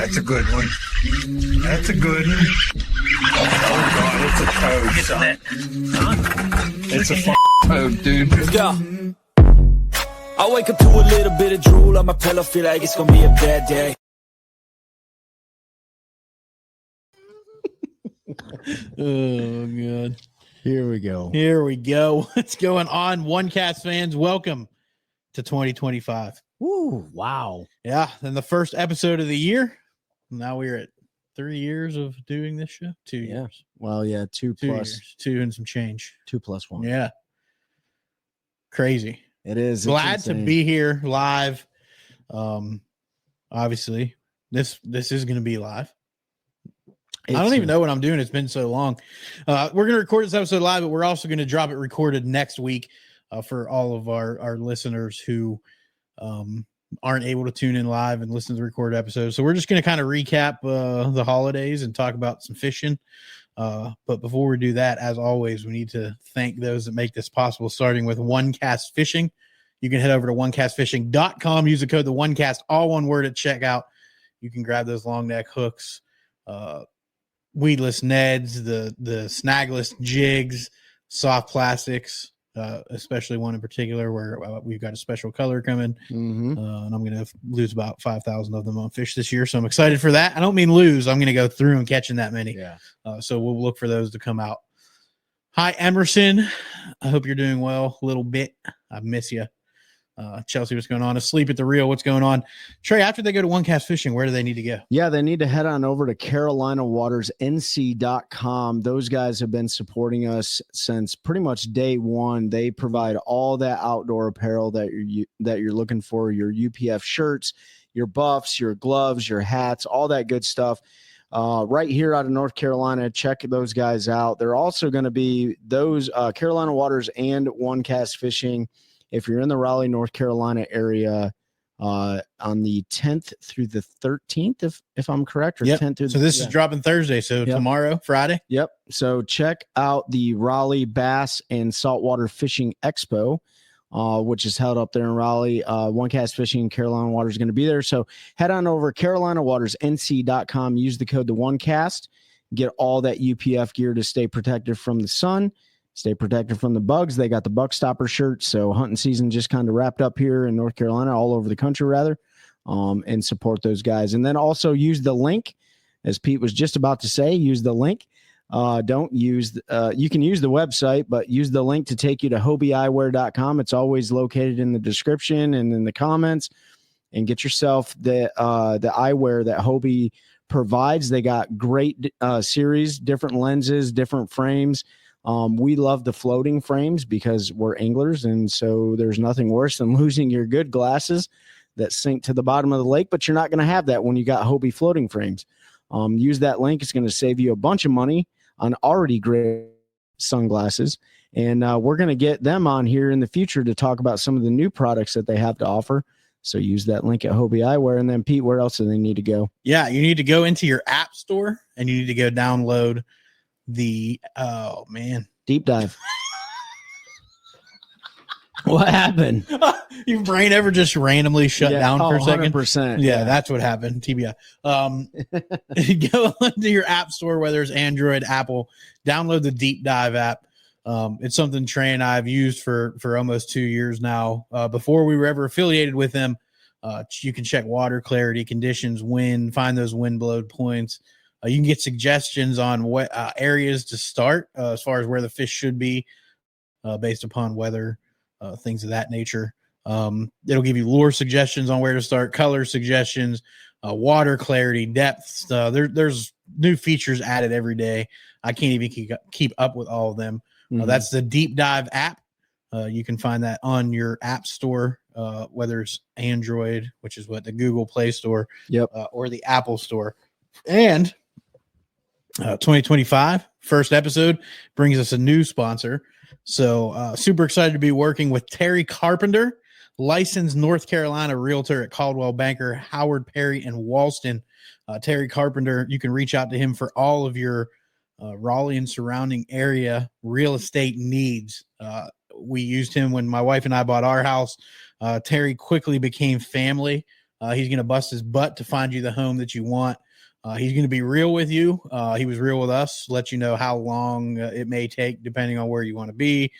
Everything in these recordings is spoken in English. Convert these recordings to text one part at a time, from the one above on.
That's a good one. That's a good one. Oh, God, it's a toad, son. It's a f***ing toad, dude. Yeah. I wake up to a little bit of drool on my pillow, feel like it's gonna be a bad day. Oh, God. Here we go. Here we go. What's going on, OneCast fans? Welcome to 2025. Ooh, wow. Yeah, and the first episode of the year. Now we're at 3 years of doing this show. 2 years. Well, yeah, two plus years. 2 and some change. 2 plus 1. Yeah. Crazy. It is. Glad to be here live. Obviously, this is going to be live. I don't even know what I'm doing. It's been so long. We're going to record this episode live, but we're also going to drop it recorded next week for all of our listeners who aren't able to tune in live and listen to the recorded episodes. So we're just going to kind of recap the holidays and talk about some fishing. But before we do that, as always, we need to thank those that make this possible, starting with OneCast Fishing. You can head over to OneCastFishing.com, use the code TheOneCast, all one word at checkout. You can grab those long neck hooks, weedless Neds, the snagless jigs, soft plastics, especially one in particular where we've got a special color coming. And I'm going to lose about 5,000 of them on fish this year. So I'm excited for that. I don't mean lose. I'm going to go through and catching that many. Yeah. So we'll look for those to come out. Hi, Emerson. I hope you're doing well a little bit. I miss you. Chelsea, what's going on? Asleep at the Reel, what's going on? Trey, after they go to OneCast Fishing, where do they need to go? Yeah, they need to head on over to CarolinaWatersNC.com. Those guys have been supporting us since pretty much day one. They provide all that outdoor apparel that you're looking for, your UPF shirts, your buffs, your gloves, your hats, all that good stuff. Right here out of North Carolina, check those guys out. They're also going to be those Carolina Waters and OneCast Fishing. If you're in the Raleigh, North Carolina area on the 10th through the 13th, if I'm correct, or 10th through so this is dropping Thursday. So tomorrow, Friday. Yep. So check out the Raleigh Bass and Saltwater Fishing Expo, which is held up there in Raleigh. OneCast Fishing and Carolina Waters is going to be there. So head on over CarolinaWatersNC.com. Use the code TheOneCast. Get all that UPF gear to stay protected from the sun. Stay protected from the bugs. They got the Buck Stopper shirts. So hunting season just kind of wrapped up here in North Carolina, all over the country rather, and support those guys. And then also use the link, as Pete was just about to say, use the link. Don't use, you can use the website, but use the link to take you to HobieEyewear.com. It's always located in the description and in the comments, and get yourself the eyewear that Hobie provides. They got great series, different lenses, different frames. We love the floating frames because we're anglers, and so there's nothing worse than losing your good glasses that sink to the bottom of the lake, but you're not going to have that when you got Hobie floating frames. Use that link. It's going to save you a bunch of money on already great sunglasses, and we're going to get them on here in the future to talk about some of the new products that they have to offer. So use that link at Hobie Eyewear. And then, Pete, where else do they need to go? Yeah, you need to go into your app store, and you need to go download the deep dive. What happened? Your brain ever just randomly shut down for a second? 100%. Yeah, that's what happened. TBI. Go into your app store, whether it's Android, Apple, download the Deep Dive app. It's something Trey and I have used for almost 2 years now. Before we were ever affiliated with them, you can check water clarity, conditions, wind, find those wind blowed points. You can get suggestions on what areas to start as far as where the fish should be based upon weather, things of that nature. It'll give you lure suggestions on where to start, color suggestions, water clarity, depth. There's new features added every day. I can't even keep up with all of them. That's the Deep Dive app. You can find that on your app store, whether it's Android, which is what the Google Play Store, or the Apple Store. And 2025 first episode brings us a new sponsor. So super excited to be working with Terry Carpenter, licensed North Carolina realtor at Caldwell Banker, Howard Perry, and Walston. Terry Carpenter, you can reach out to him for all of your Raleigh and surrounding area real estate needs. We used him when my wife and I bought our house. Terry quickly became family He's going to bust his butt to find you the home that you want. He's going to be real with you. He was real with us, let you know how long it may take depending on where you want to be.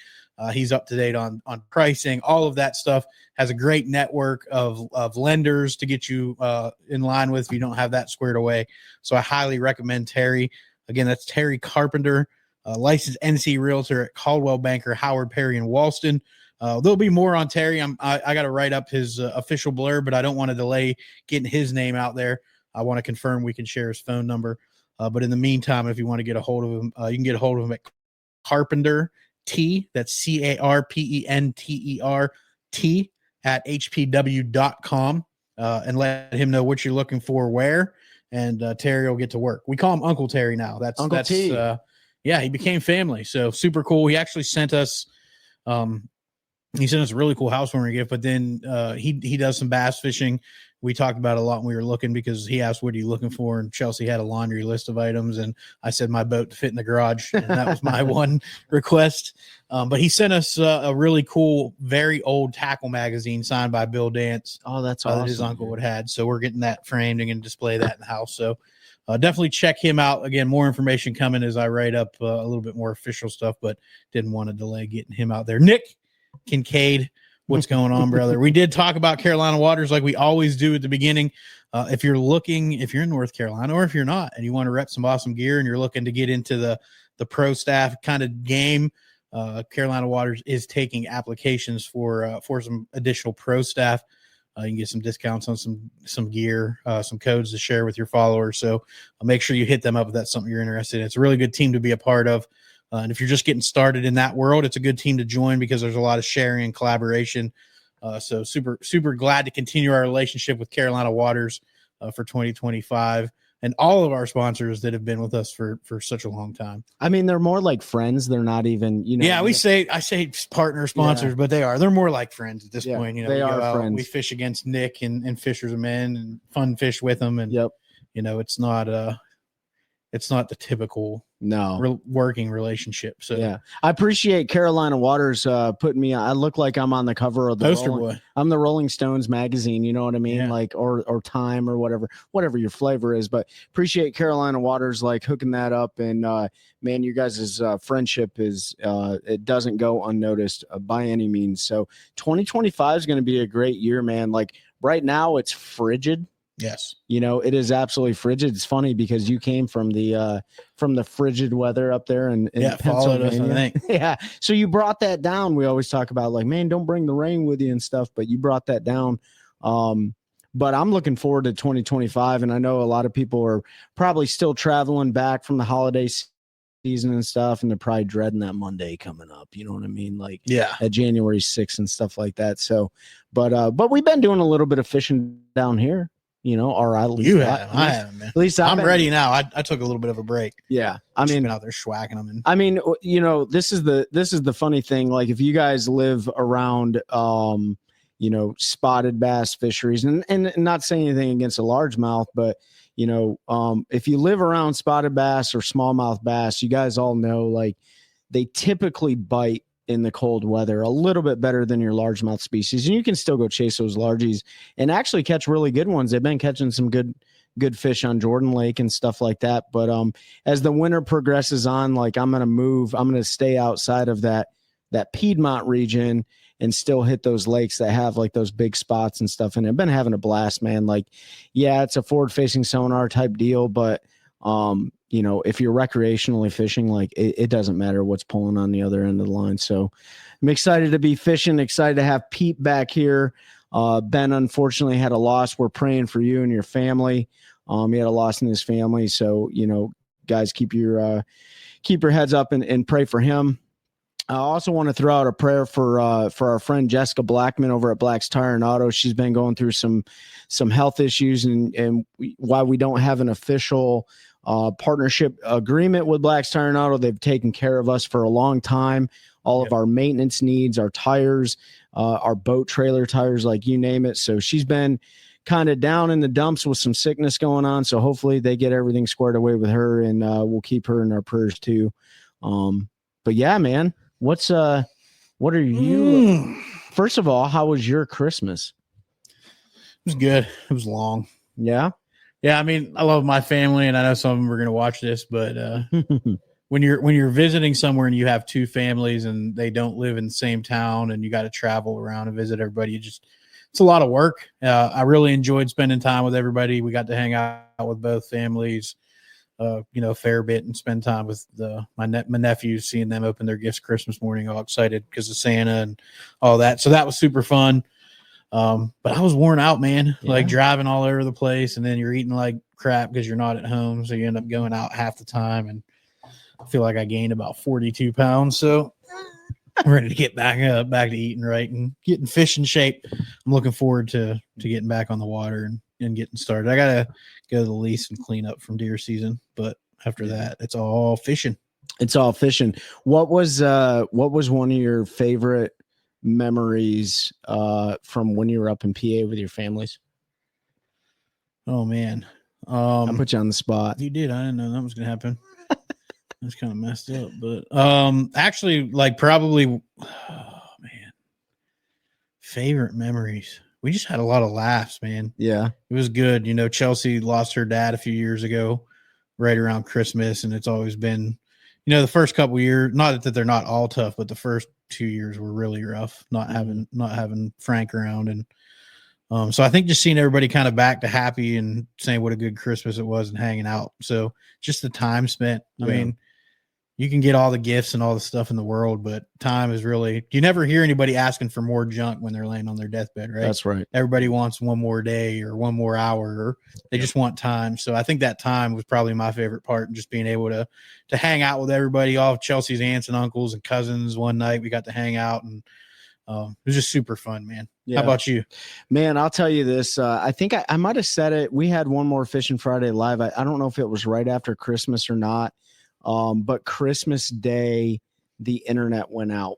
He's up to date on pricing. All of that stuff. Has a great network of lenders to get you in line with if you don't have that squared away. So I highly recommend Terry. Again, that's Terry Carpenter, licensed NC Realtor at Caldwell Banker, Howard Perry, and Walston. There'll be more on Terry. I got to write up his official blurb, but I don't want to delay getting his name out there. I want to confirm we can share his phone number. But in the meantime, if you want to get a hold of him, you can get a hold of him at Carpenter T. That's CARPENTER T at HPW.com and let him know what you're looking for, where, and Terry will get to work. We call him Uncle Terry now. That's Uncle T. Yeah, he became family. So super cool. He actually sent us a really cool housewarming gift, but then he does some bass fishing. We talked about it a lot when we were looking because he asked, what are you looking for? And Chelsea had a laundry list of items. And I said, my boat to fit in the garage. And that was my one request. But he sent us a really cool, very old tackle magazine signed by Bill Dance. Oh, that's awesome. That his uncle had. So we're getting that framed and going to display that in the house. So definitely check him out. Again, more information coming as I write up a little bit more official stuff, but didn't want to delay getting him out there. Nick Kincaid, what's going on, brother? We did talk about Carolina waters like we always do at the beginning. If you're in North Carolina, or if you're not and you want to rep some awesome gear and you're looking to get into the pro staff kind of game, Carolina Waters is taking applications for some additional pro staff. You can get some discounts on some gear, some codes to share with your followers. So make sure you hit them up if that's something you're interested in. It's a really good team to be a part of. And if you're just getting started in that world, it's a good team to join because there's a lot of sharing and collaboration. So super, super glad to continue our relationship with Carolina Waters for 2025 and all of our sponsors that have been with us for such a long time. I mean, they're more like friends. They're not even, Yeah, I say partner sponsors, but they're more like friends at this point. They are friends. We fish against Nick and Fishers and Men and fun fish with them. And, it's not the typical working relationship. So yeah, I appreciate Carolina Waters putting me on. I look like I'm on the cover of the poster boy. I'm the Rolling Stones magazine, you know what I mean? Yeah. Like or Time or whatever your flavor is, but appreciate Carolina Waters like hooking that up. And man, you guys' friendship is it doesn't go unnoticed by any means. So 2025 is going to be a great year, man. Like right now it's frigid. Yes. It is absolutely frigid. It's funny because you came from the frigid weather up there in Pennsylvania. Yeah. So you brought that down. We always talk about like, man, don't bring the rain with you and stuff, but you brought that down. But I'm looking forward to 2025. And I know a lot of people are probably still traveling back from the holiday season and stuff. And they're probably dreading that Monday coming up. You know what I mean? Like at January 6th and stuff like that. So, but we've been doing a little bit of fishing down here. Or at least you have. I haven't, man. At least I'm ready now. I took a little bit of a break. Yeah, I mean, been out there schwacking them. And I mean, this is the funny thing. Like, if you guys live around, spotted bass fisheries, and not saying anything against a largemouth, but if you live around spotted bass or smallmouth bass, you guys all know like they typically bite in the cold weather a little bit better than your largemouth species. And you can still go chase those largies and actually catch really good ones. They've been catching some good fish on Jordan Lake and stuff like that. But as the winter progresses on, like I'm going to stay outside of that Piedmont region and still hit those lakes that have like those big spots and stuff. And I've been having a blast, man. Like, yeah, it's a forward facing sonar type deal, but if you're recreationally fishing, like it doesn't matter what's pulling on the other end of the line. So I'm excited to be fishing, excited to have Pete back here. Ben unfortunately had a loss. We're praying for you and your family. He had a loss in his family. So, guys, keep your heads up and pray for him. I also want to throw out a prayer for our friend Jessica Blackman over at Black's Tire and Auto. She's been going through some health issues, and while we don't have an official partnership agreement with Black's Tire and Auto, they've taken care of us for a long time. All of our maintenance needs, our tires, our boat trailer tires, like you name it. So she's been kind of down in the dumps with some sickness going on. So hopefully they get everything squared away with her, and we'll keep her in our prayers too. But yeah, man. What are you? First of all, how was your Christmas? was good. It was long. Yeah. Yeah, I mean, I love my family, and I know some of them are going to watch this, but when you're visiting somewhere and you have two families and they don't live in the same town and you got to travel around and visit everybody, it's a lot of work. I really enjoyed spending time with everybody. We got to hang out with both families, a fair bit, and spend time with my nephews, seeing them open their gifts Christmas morning, all excited because of Santa and all that. So that was super fun. But I was worn out, man, like driving all over the place, and then you're eating like crap because you're not at home. So you end up going out half the time, and I feel like I gained about 42 pounds. So I'm ready to get back to eating right and getting fish in shape. I'm looking forward to getting back on the water and getting started. I got to go to the lease and clean up from deer season, but after that, it's all fishing. It's all fishing. What was one of your favorite memories from when you were up in PA with your families? Oh man, I put you on the spot. You did. I didn't know that was gonna happen. That's kind of messed up, but actually, like probably, favorite memories. We just had a lot of laughs, man. Yeah, it was good. Chelsea lost her dad a few years ago, right around Christmas, and it's always been, the first couple years. Not that they're not all tough, but the first 2 years were really rough. Not having Frank around, and so I think just seeing everybody kind of back to happy and saying what a good Christmas it was and hanging out. So just the time spent. I mean, you can get all the gifts and all the stuff in the world, but time is really, you never hear anybody asking for more junk when they're laying on their deathbed, right? That's right. Everybody wants one more day or one more hour, or they just want time. So I think that time was probably my favorite part, and just being able to hang out with everybody, all of Chelsea's aunts and uncles and cousins. One night we got to hang out, and it was just super fun, man. Yeah. How about you? Man, I'll tell you this. I think I might have said it. We had one more Fishing Friday live. I don't know if it was right after Christmas or not. But Christmas Day, the internet went out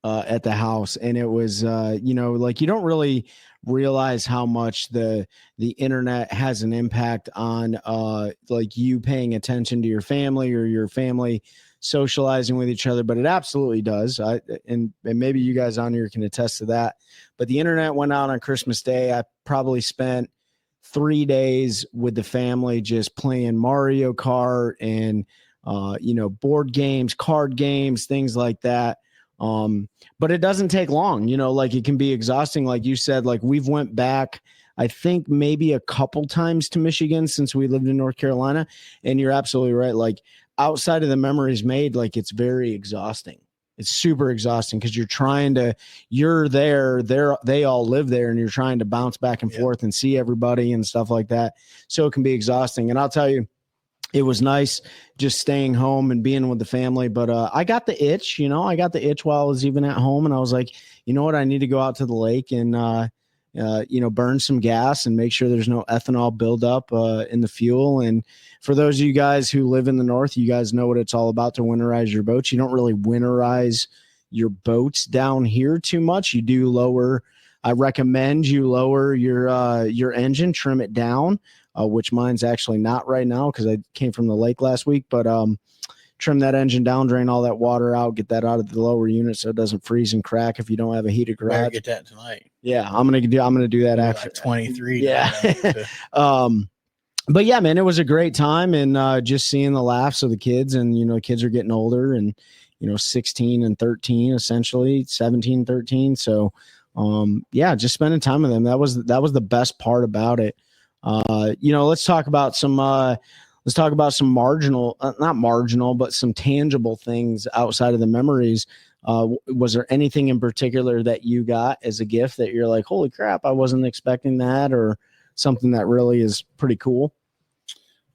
at the house, and it was, like you don't really realize how much the internet has an impact on like you paying attention to your family or your family socializing with each other, but it absolutely does. And maybe you guys on here can attest to that. But the internet went out on Christmas Day. I probably spent 3 days with the family just playing Mario Kart and board games, card games, things like that. But it doesn't take long, like it can be exhausting. Like you said, like we've went back, I think maybe a couple times to Michigan since we lived in North Carolina. And you're absolutely right. Like outside of the memories made, like it's very exhausting. It's super exhausting because you're there, they all live there, and you're trying to bounce back and forth and see everybody and stuff like that. So it can be exhausting. And I'll tell you, it was nice just staying home and being with the family. But I got the itch, while I was even at home. And I was like, you know what? I need to go out to the lake and, burn some gas and make sure there's no ethanol buildup in the fuel. And for those of you guys who live in the north, you guys know what it's all about to winterize your boats. You don't really winterize your boats down here too much. You do lower. I recommend you lower your engine, trim it down. Which mine's actually not right now because I came from the lake last week, but trim that engine down, drain all that water out, get that out of the lower unit so it doesn't freeze and crack if you don't have a heated garage. Better get that tonight. Yeah, I'm gonna do that after like 23. Yeah. But yeah, man, it was a great time, and just seeing the laughs of the kids, and kids are getting older, and 16 and 13, essentially 17, 13. So just spending time with them. That was the best part about it. Let's talk about some marginal, not marginal, but some tangible things outside of the memories. Was there anything in particular that you got as a gift that you're like, holy crap, I wasn't expecting that, or something that really is pretty cool?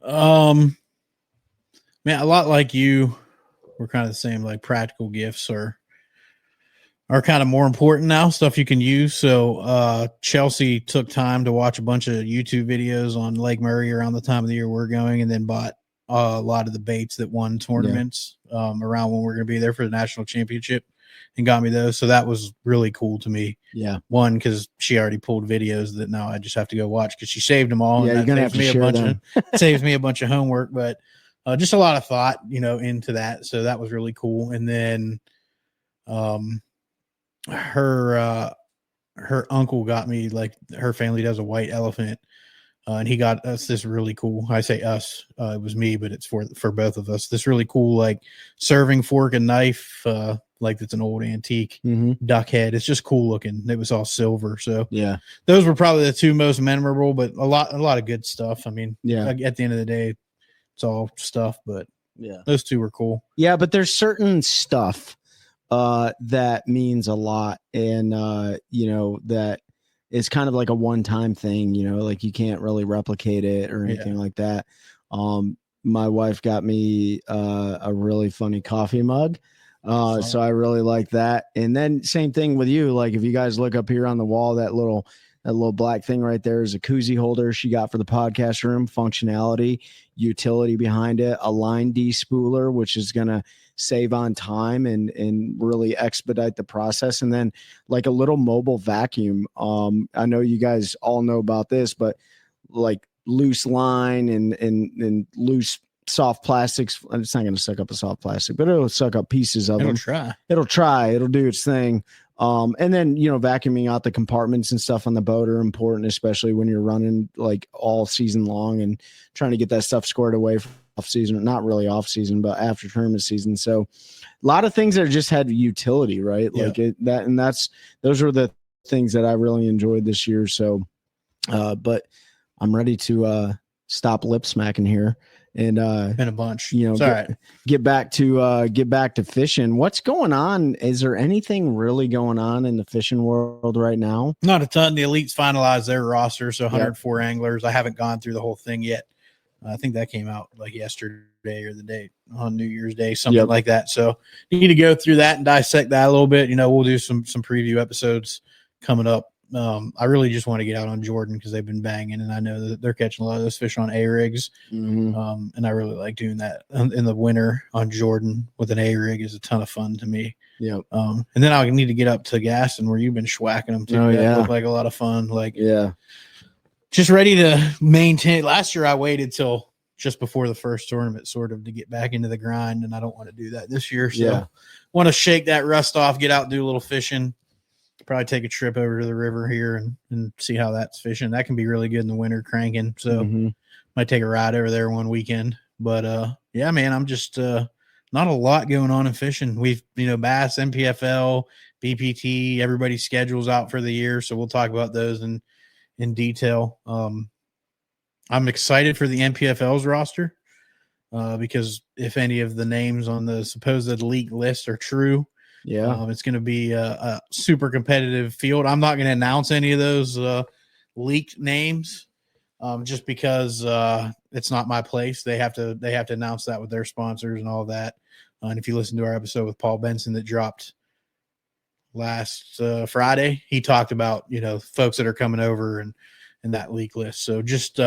Man, a lot like you, we're kind of the same, like practical gifts are kind of more important now, stuff you can use. So Chelsea took time to watch a bunch of YouTube videos on Lake Murray around the time of the year we're going, and then bought a lot of the baits that won tournaments around when we're going to be there for the national championship, and got me those. So that was really cool to me. Yeah. One, because she already pulled videos that now I just have to go watch because she saved them all. Yeah, you're going to have to share them. Saves me a bunch of homework, but just a lot of thought, into that. So that was really cool. And then her her uncle got me, like, her family does a white elephant. And he got us this really cool, I say us, it was me, but it's for both of us, this really cool, like, serving fork and knife, like it's an old antique duck head. It's just cool looking. It was all silver. So yeah, those were probably the two most memorable, but a lot of good stuff. I mean, yeah, at the end of the day, it's all stuff, but yeah, those two were cool. Yeah, but there's certain stuff that means a lot, and that is kind of like a one-time thing, like you can't really replicate it or anything like that. My wife got me a really funny coffee mug, so I really like that. And then same thing with you, like if you guys look up here on the wall, that little black thing right there is a koozie holder she got for the podcast room. Functionality, utility behind it, a line despooler, which is gonna save on time and really expedite the process. And then like a little mobile vacuum. I know you guys all know about this, but like loose line and loose soft plastics. It's not going to suck up a soft plastic, but it'll suck up pieces of them. It'll do its thing. And then, vacuuming out the compartments and stuff on the boat are important, especially when you're running like all season long and trying to get that stuff squared away for off season, not really off season, but after tournament season. So a lot of things that just had utility, right? Yeah. Like those were the things that I really enjoyed this year. So, but I'm ready to stop lip smacking here and been a bunch. Get back to fishing. What's going on? Is there anything really going on in the fishing world right now? Not a ton. The elites finalized their roster, so 104 anglers. I haven't gone through the whole thing yet. I think that came out like yesterday or the day on New Year's Day, something like that. So you need to go through that and dissect that a little bit. We'll do some preview episodes coming up. I really just want to get out on Jordan because they've been banging, and I know that they're catching a lot of those fish on A rigs. And I really like doing that in the winter on Jordan with an A rig is a ton of fun to me. Yep. And then I need to get up to Gaston where you've been schwacking them too. That looked like a lot of fun. Just ready to maintain. Last year I waited till just before the first tournament sort of to get back into the grind, and I don't want to do that this year. So want to shake that rust off, get out and do a little fishing. Probably take a trip over to the river here and see how that's fishing. That can be really good in the winter cranking. So might take a ride over there one weekend. But yeah, man, I'm just not a lot going on in fishing. We've, bass, MPFL, BPT, everybody's schedules out for the year. So we'll talk about those in detail. I'm excited for the MPFL's roster because if any of the names on the supposed league list are true, it's going to be a super competitive field. I'm not going to announce any of those leaked names just because it's not my place. They have to announce that with their sponsors and all that. And if you listen to our episode with Paul Benson that dropped last Friday, he talked about, folks that are coming over and that leak list. So just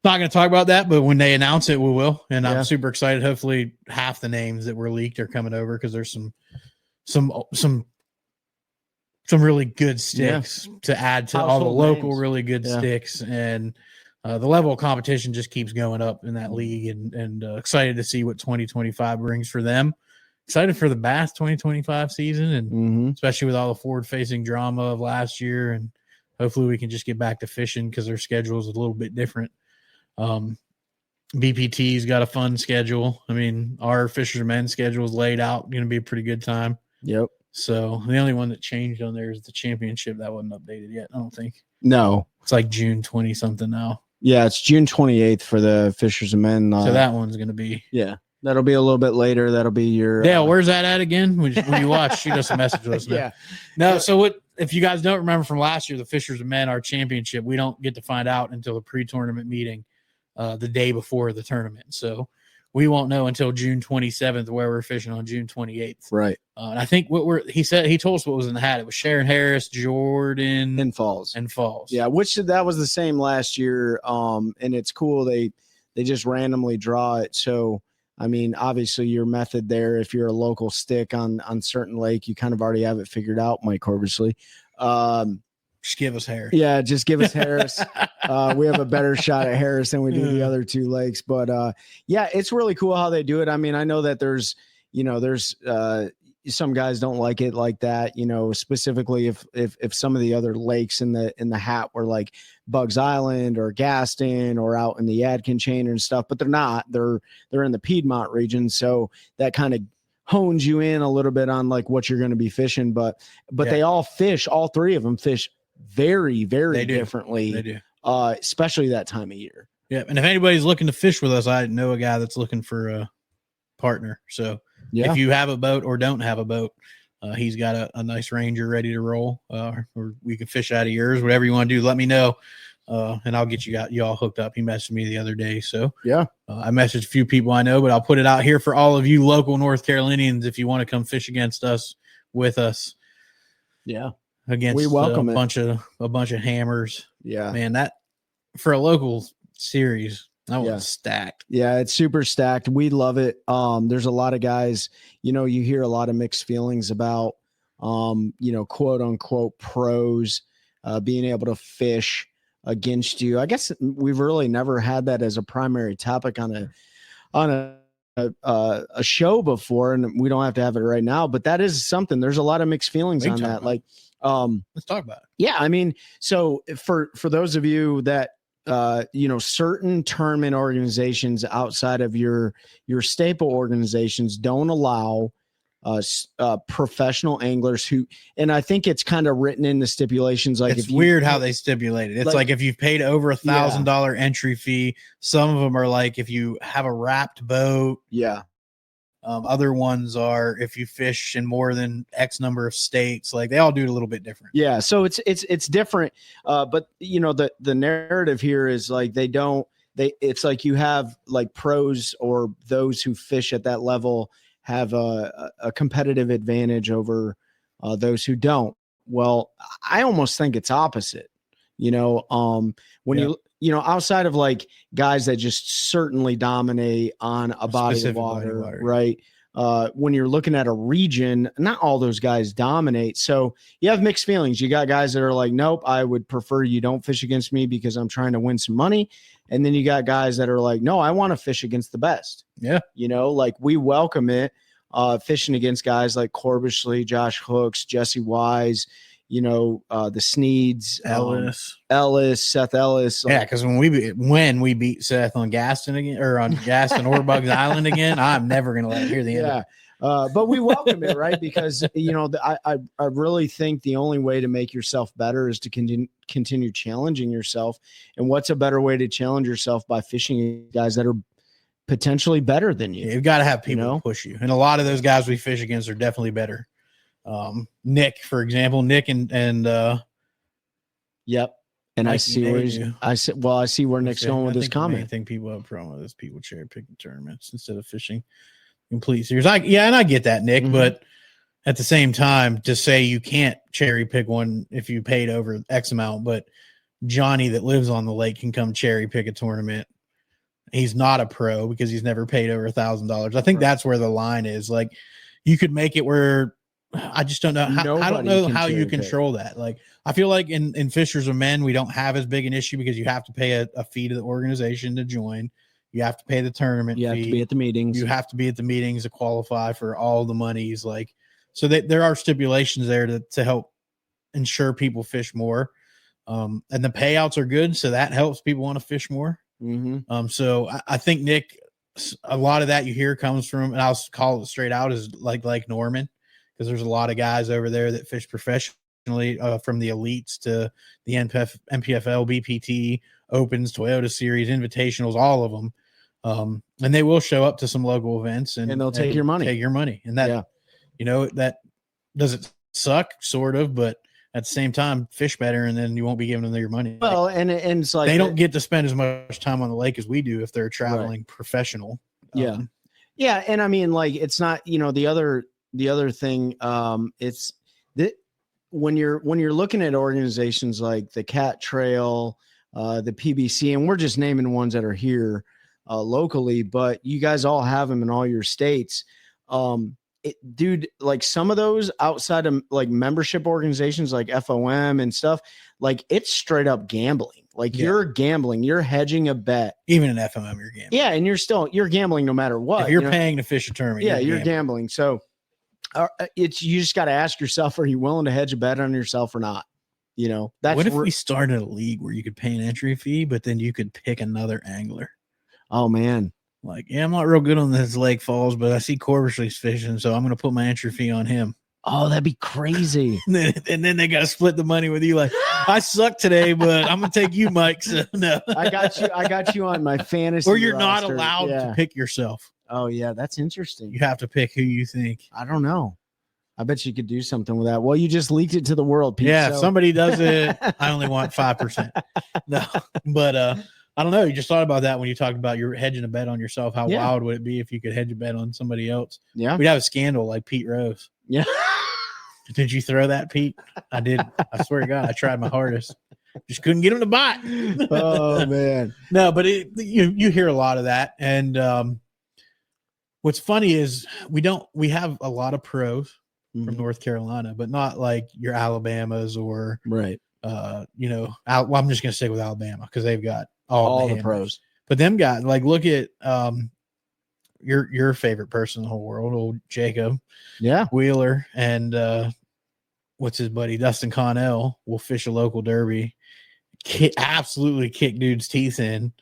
not going to talk about that, but when they announce it, we will. And I'm super excited. Hopefully half the names that were leaked are coming over because there's some really good sticks to add to all the local really good sticks. And the level of competition just keeps going up in that league, and excited to see what 2025 brings for them. Excited for the Bass 2025 season, and especially with all the forward-facing drama of last year. And hopefully we can just get back to fishing because their schedule is a little bit different. BPT's got a fun schedule. I mean, our Fishermen schedule is laid out, going to be a pretty good time. Yep. So the only one that changed on there is the championship. That wasn't updated yet, I don't think. No. It's like June 20 something now. Yeah, it's June 28th for the Fishermen. So that one's going to be. Yeah. That'll be a little bit later. That'll be your. Dale, where's that at again? When you watch, shoot us a message. Let us know. Yeah. No, so what? If you guys don't remember from last year, the Fishermen, our championship, we don't get to find out until the pre-tournament meeting the day before the tournament. So we won't know until June 27th where we're fishing on June 28th. Right. And I think he told us what was in the hat. It was Sharon Harris, Jordan, and Falls. Yeah, that was the same last year. And it's cool. They just randomly draw it. So, I mean, obviously your method there, if you're a local stick on certain lake, you kind of already have it figured out, Mike Corbusley. Just give us Harris. Yeah, just give us Harris. We have a better shot at Harris than we do the other two lakes. But yeah, it's really cool how they do it. I mean, I know that there's some guys don't like it like that, specifically if some of the other lakes in the hat were like Bugs Island or Gaston or out in the Yadkin chain and stuff, but they're not. They're in the Piedmont region, so that kind of hones you in a little bit on like what you're going to be fishing. But they all three of them fish very, very differently. They do. Especially that time of year. Yeah, and if anybody's looking to fish with us, I know a guy that's looking for a partner. So if you have a boat or don't have a boat, he's got a nice Ranger ready to roll, or we can fish out of yours. Whatever you want to do, let me know, and I'll get you all hooked up. He messaged me the other day, so I messaged a few people I know, but I'll put it out here for all of you local North Carolinians if you want to come fish against us with us. Yeah, against we welcome a bunch of hammers. Yeah, man, that for a local series. That one's stacked. Yeah, it's super stacked. We love it. There's a lot of guys, you hear a lot of mixed feelings about, quote unquote pros being able to fish against you. I guess we've really never had that as a primary topic on a show before, and we don't have to have it right now, but that is something. There's a lot of mixed feelings on that. Like, let's talk about it. Yeah, I mean, so for those of you that certain tournament organizations outside of your staple organizations don't allow professional anglers who, and I think it's kind of written in the stipulations. Like, it's weird how they stipulate it. It's like if you've paid over $1,000 entry fee, some of them are like if you have a wrapped boat. Yeah. Other ones are if you fish in more than X number of states. Like, they all do it a little bit different. Yeah, so it's different. But the narrative here is like it's like you have like pros or those who fish at that level have a competitive advantage over those who don't. Well, I almost think it's opposite. When outside of like guys that just certainly dominate on a body of water, right? When you're looking at a region, not all those guys dominate. So you have mixed feelings. You got guys that are like, nope, I would prefer you don't fish against me because I'm trying to win some money. And then you got guys that are like, no, I want to fish against the best. Yeah. Like we welcome it, fishing against guys like Corbishley, Josh Hooks, Jesse Wise, the Sneeds, Ellis, Seth Ellis. Yeah, because when we beat Seth on Gaston again, or on Gaston or Bugs Island again, I'm never gonna let him hear the end. Yeah, but we welcome it, right? Because I really think the only way to make yourself better is to continue challenging yourself. And what's a better way to challenge yourself by fishing guys that are potentially better than you? You've got to have people to push you, and a lot of those guys we fish against are definitely better. Nick, for example, and yep. And I see where Nick's going with his comment. I think people have a problem with this. People cherry picking tournaments instead of fishing complete series. And I get that, Nick, but at the same time, to say you can't cherry pick one if you paid over X amount, but Johnny that lives on the lake can come cherry pick a tournament. He's not a pro because he's never paid over $1,000. I think that's where the line is. Like, you could make it where I just don't know how. I don't know how you control that. Like, I feel like in Fishers of Men, we don't have as big an issue because you have to pay a fee to the organization to join. You have to pay the tournament fee. You have to be at the meetings. You have to be at the meetings to qualify for all the monies. Like, so there are stipulations there to help ensure people fish more. And the payouts are good, so that helps people want to fish more. So I think, Nick, a lot of that you hear comes from, and I'll call it straight out, is like Norman. Because there's a lot of guys over there that fish professionally, from the elites to the MPFL, BPT, Opens, Toyota Series, Invitationals, all of them. And they will show up to some local events and they'll take your money. And that, that doesn't suck, sort of, but at the same time, fish better, and then you won't be giving them your money. Well, and it's like they don't get to spend as much time on the lake as we do if they're traveling professional. Yeah. And I mean, like, it's not, the other thing, it's that when you're looking at organizations like the Cat Trail, the PBC, and we're just naming ones that are here locally, but you guys all have them in all your states. Dude, like some of those outside of like membership organizations like FOM and stuff, like it's straight up gambling. Like you're gambling, you're hedging a bet. Even in FOM, you're gambling. Yeah, and you're gambling no matter what. If you're paying to fish a tournament. Yeah, you're gambling. So It's you just got to ask yourself: are you willing to hedge a bet on yourself or not? That's what if we started a league where you could pay an entry fee, but then you could pick another angler? Oh man, like, yeah, I'm not real good on this Lake Falls, but I see Corvishley's fishing, so I'm going to put my entry fee on him. Oh, that'd be crazy. and then they got to split the money with you. Like, I suck today, but I'm going to take you, Mike. So no, I got you on my fantasy. Or you're roster. not allowed to pick yourself. Oh yeah, that's interesting. You have to pick who you think. I don't know. I bet you could do something with that. Well, you just leaked it to the world, Pete. Yeah, if somebody does it, I only want 5%. No, but I don't know. You just thought about that when you talked about you're hedging a bet on yourself. How wild would it be if you could hedge a bet on somebody else? Yeah, we'd have a scandal like Pete Rose. Yeah. Did you throw that, Pete? I did. I swear to God, I tried my hardest. Just couldn't get him to bite. Oh man, no, but you hear a lot of that, and what's funny is we have a lot of pros from North Carolina, but not like your Alabamas or right. I'm just gonna stick with Alabama because they've got all the pros. But them guys, like, look at your favorite person in the whole world, old Jacob, Wheeler, and what's his buddy Dustin Connell will fish a local derby, absolutely kick dudes' teeth in.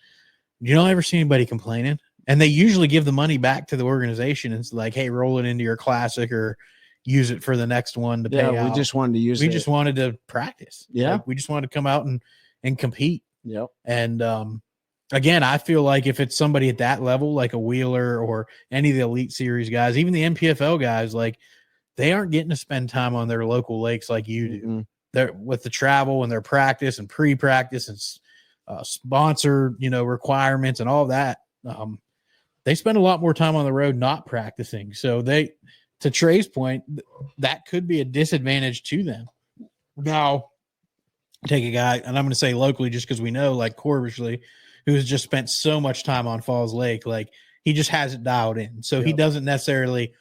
You don't ever see anybody complaining, and they usually give the money back to the organization. It's like, hey, roll it into your classic or use it for the next one to pay out. We just wanted to use it. We just wanted to practice. Yeah. Like, we just wanted to come out and compete. Yep. And again, I feel like if it's somebody at that level, like a Wheeler or any of the Elite Series guys, even the MPFL guys, like, they aren't getting to spend time on their local lakes like you do. Mm-hmm. They're with the travel and their practice and pre-practice and sponsor, requirements and all that. They spend a lot more time on the road not practicing. So to Trey's point, that could be a disadvantage to them. Now, take a guy, and I'm going to say locally just because we know, like Corvishley, who has just spent so much time on Falls Lake, like, he just has it dialed in. So he doesn't necessarily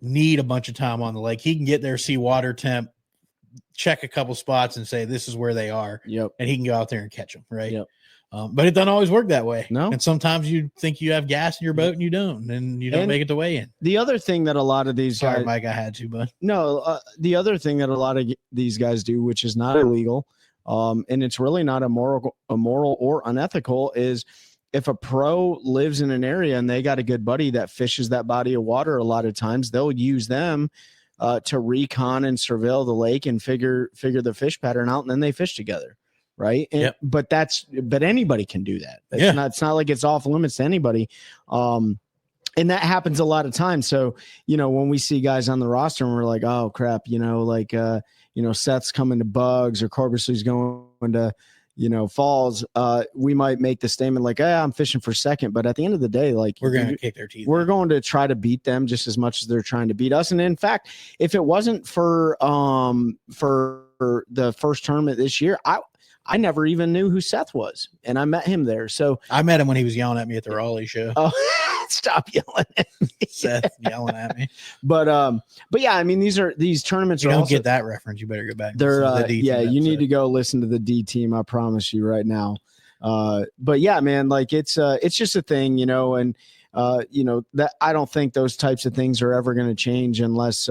need a bunch of time on the lake. He can get there, see water temp, check a couple spots, and say, this is where they are. Yep. And he can go out there and catch them, right? Yep. But it doesn't always work that way. No. And sometimes you think you have gas in your boat and you don't, and you don't make it to weigh in. The other thing that a lot of these Sorry, guys, Mike, I had to, but the other thing that a lot of these guys do, which is not illegal, and it's really not immoral or unethical, is if a pro lives in an area and they got a good buddy that fishes that body of water, a lot of times they'll use them to recon and surveil the lake and figure the fish pattern out, and then they fish together. Right. And, but anybody can do that. It's not like it's off limits to anybody. And that happens a lot of times. So, when we see guys on the roster and we're like, oh crap, Seth's coming to Bugs or Corvishley's going to, Falls, we might make the statement like, I'm fishing for second. But at the end of the day, like, we're going to kick their teeth. We're going to try to beat them just as much as they're trying to beat us. And in fact, if it wasn't for the first tournament this year, I never even knew who Seth was, and I met him there. So I met him when he was yelling at me at the Raleigh show. Oh, stop yelling at me. Seth yelling at me. But yeah, I mean, these tournaments. You don't get that reference. You better go back. They're you need to go listen to the D team. I promise you right now. But yeah, man, like it's just a thing, and that I don't think those types of things are ever going to change unless,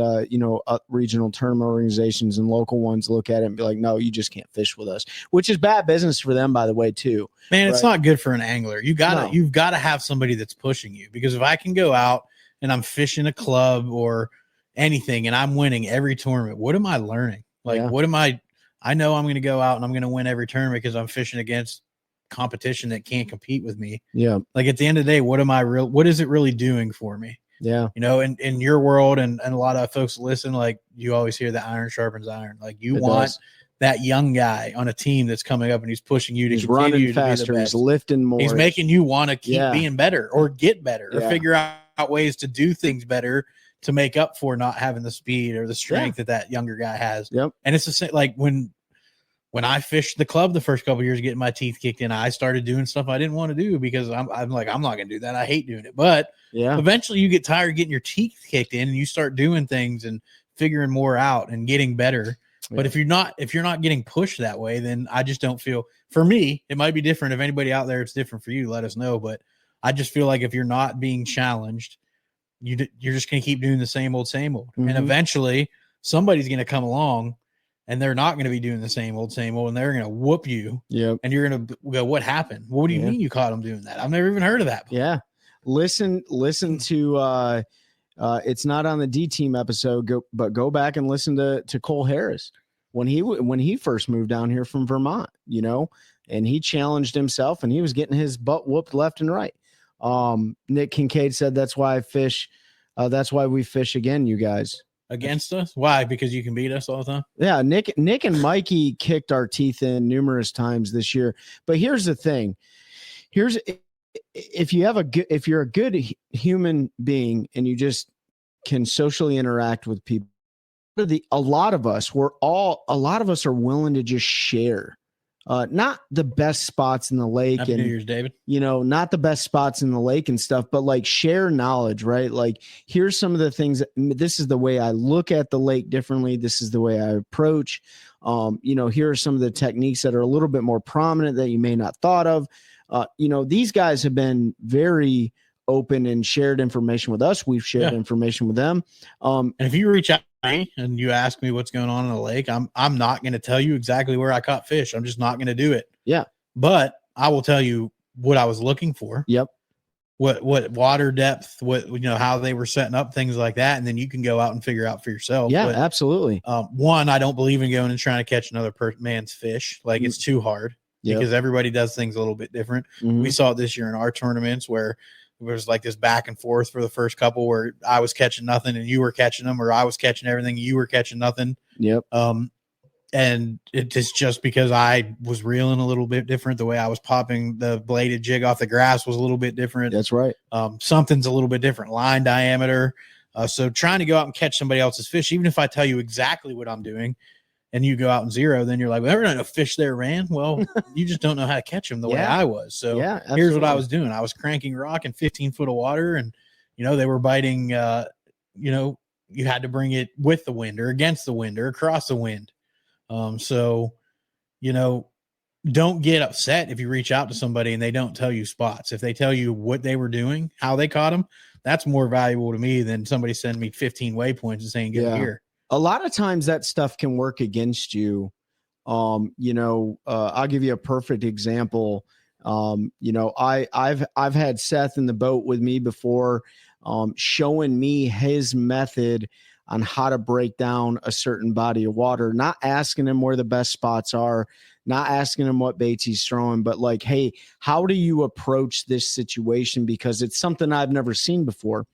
regional tournament organizations and local ones look at it and be like, no, you just can't fish with us, which is bad business for them, by the way, too. Man, it's not good for an angler. You've got to have somebody that's pushing you, because if I can go out and I'm fishing a club or anything and I'm winning every tournament, what am I learning? Like, I know I'm going to go out and I'm going to win every tournament because I'm fishing against competition that can't compete with me. Yeah. Like, at the end of the day, what is it really doing for me? Yeah. In your world and a lot of folks listen, like, you always hear the iron sharpens iron. Like, you want that young guy on a team that's coming up and he's pushing you to he's running faster, he's lifting more. He's making you want to keep being better or get better or figure out ways to do things better to make up for not having the speed or the strength that younger guy has. Yep. And it's the same, like when I fished the club the first couple of years, getting my teeth kicked in, I started doing stuff I didn't want to do because I'm like, I'm not going to do that. I hate doing it. But eventually you get tired of getting your teeth kicked in and you start doing things and figuring more out and getting better. Yeah. But if you're not getting pushed that way, then I just don't feel, for me, it might be different. If anybody out there, it's different for you, let us know. But I just feel like if you're not being challenged, you're just going to keep doing the same old, Mm-hmm. and eventually somebody's going to come along, and they're not going to be doing the same old, and they're going to whoop you. Yep. And you're going to go, what happened? What do you mean you caught them doing that? I've never even heard of that before. Yeah. Listen to it's not on the D Team episode, but go back and listen to Cole Harris when he first moved down here from Vermont, and he challenged himself and he was getting his butt whooped left and right. Nick Kincaid said that's why I fish. That's why we fish again, you guys. Against us? Why? Because you can beat us all the time? Yeah, Nick and Mikey kicked our teeth in numerous times this year. But here's the thing. If you're a good human being and you just can socially interact with people, a lot of us are willing to just share. Not the best spots in the lake. Happy and New Year's, David. Not the best spots in the lake and stuff, but like share knowledge, right? Like here's some of the things this is the way I look at the lake differently. This is the way I approach. Here are some of the techniques that are a little bit more prominent that you may not thought of. These guys have been very open and shared information with us. We've shared information with them. And if you reach out to me and you ask me what's going on in the lake, I'm not going to tell you exactly where I caught fish. I'm just not going to do it. Yeah. But I will tell you what I was looking for. Yep. What water depth, how they were setting up, things like that. And then you can go out and figure out for yourself. Yeah, but, absolutely. One, I don't believe in going and trying to catch another man's fish. Like it's too hard because everybody does things a little bit different. Mm-hmm. We saw it this year in our tournaments where there was like this back and forth for the first couple where I was catching nothing and you were catching them, or I was catching everything, you were catching nothing. Yep. And it's just because I was reeling a little bit different. The way I was popping the bladed jig off the grass was a little bit different. That's right. Something's a little bit different, line diameter. So trying to go out and catch somebody else's fish, even if I tell you exactly what I'm doing and you go out and zero, then you're like, well, there are no fish there, man. Well, you just don't know how to catch them the way I was. So here's what I was doing. I was cranking rock in 15 foot of water, and, they were biting, you had to bring it with the wind or against the wind or across the wind. So, don't get upset if you reach out to somebody and they don't tell you spots. If they tell you what they were doing, how they caught them, that's more valuable to me than somebody sending me 15 waypoints and saying, go here. A lot of times that stuff can work against you. I'll give you a perfect example. I've had Seth in the boat with me before, showing me his method on how to break down a certain body of water, not asking him where the best spots are, not asking him what baits he's throwing, but like, hey, how do you approach this situation? Because it's something I've never seen before.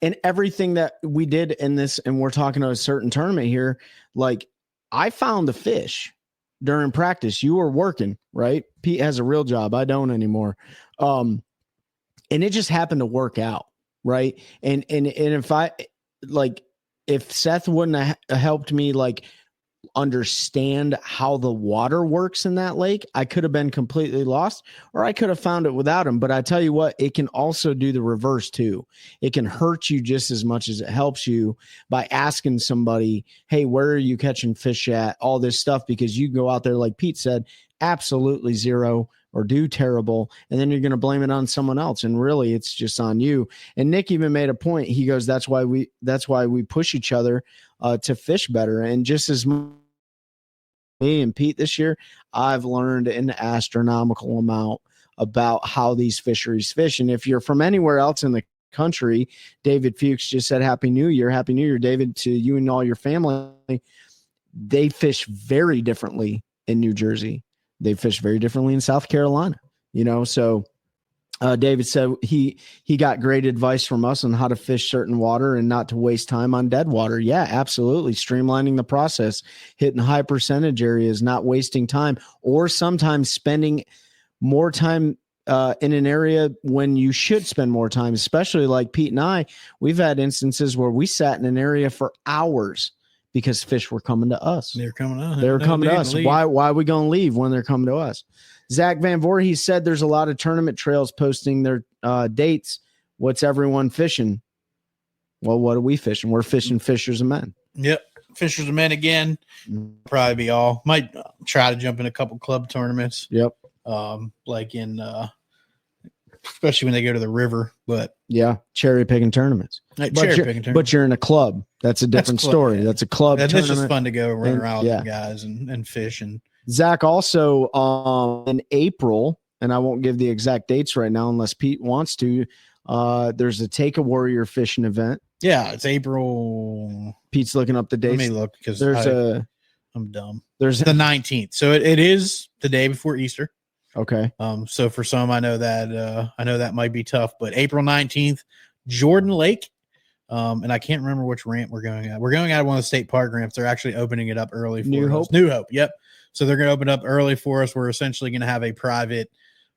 And everything that we did in this, and we're talking about a certain tournament here, like I found the fish during practice. You were working, right? Pete has a real job. I don't anymore. And it just happened to work out. Right. And if Seth wouldn't have helped me understand how the water works in that lake, I could have been completely lost, or I could have found it without him. But I tell you what, it can also do the reverse too. It can hurt you just as much as it helps you by asking somebody, hey, where are you catching fish at? All this stuff, because you go out there, like Pete said, absolutely zero or do terrible, and then you're going to blame it on someone else. And really it's just on you. And Nick even made a point. He goes, that's why we push each other to fish better. And just as me and Pete this year, I've learned an astronomical amount about how these fisheries fish. And if you're from anywhere else in the country, David Fuchs just said, Happy New Year. Happy New Year, David, to you and all your family. They fish very differently in New Jersey. They fish very differently in South Carolina, so David said he got great advice from us on how to fish certain water and not to waste time on dead water. Yeah, absolutely. Streamlining the process, hitting high percentage areas, not wasting time, or sometimes spending more time in an area when you should spend more time, especially like Pete and I. We've had instances where we sat in an area for hours because fish were coming to us. They're coming to us. They're coming to us. Why are we going to leave when they're coming to us? Zach Van Voorhees said there's a lot of tournament trails posting their dates. What's everyone fishing? Well, what are we fishing? We're fishing Fishers of Men. Yep. Fishers of Men again. Probably be all. Might try to jump in a couple club tournaments. Yep. Like in especially when they go to the river. But yeah, cherry picking tournaments. But you're in a club. That's a different story. Yeah. That's a club That's tournament. just fun to go run around with yeah. the guys and fish. And Zach, also in April, and I won't give the exact dates right now unless Pete wants to. There's a Take a Warrior fishing event. Yeah, it's April. Pete's looking up the dates. Let me look because I'm dumb. There's the 19th, so it is the day before Easter. Okay. So for some, I know that might be tough, but April 19th, Jordan Lake. And I can't remember which ramp we're going at. We're going out of one of the state park ramps. They're actually opening it up early for New us. Hope. New Hope. Yep. So they're going to open up early for us. We're essentially going to have a private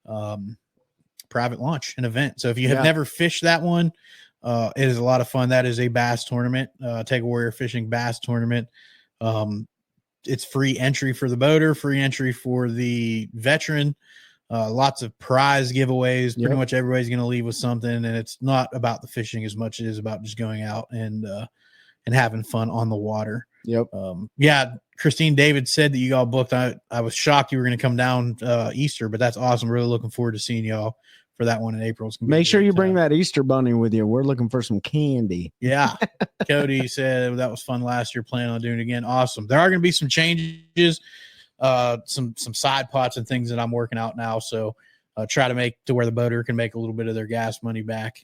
launch, an event. So if you have never fished that one, it is a lot of fun. That is a bass tournament, Take a Warrior Fishing bass tournament. It's free entry for the boater, free entry for the veteran. Lots of prize giveaways. Pretty much everybody's going to leave with something, and it's not about the fishing as much as it is about just going out and having fun on the water. Yep. Christine David said that you all booked. I was shocked you were going to come down Easter, but that's awesome. Really looking forward to seeing y'all for that one in April. Make sure you bring that Easter bunny with you. We're looking for some candy. Yeah. Cody said that was fun last year. Planning on doing it again. Awesome. There are going to be some changes. Some side pots and things that I'm working out now. So try to make to where the boater can make a little bit of their gas money back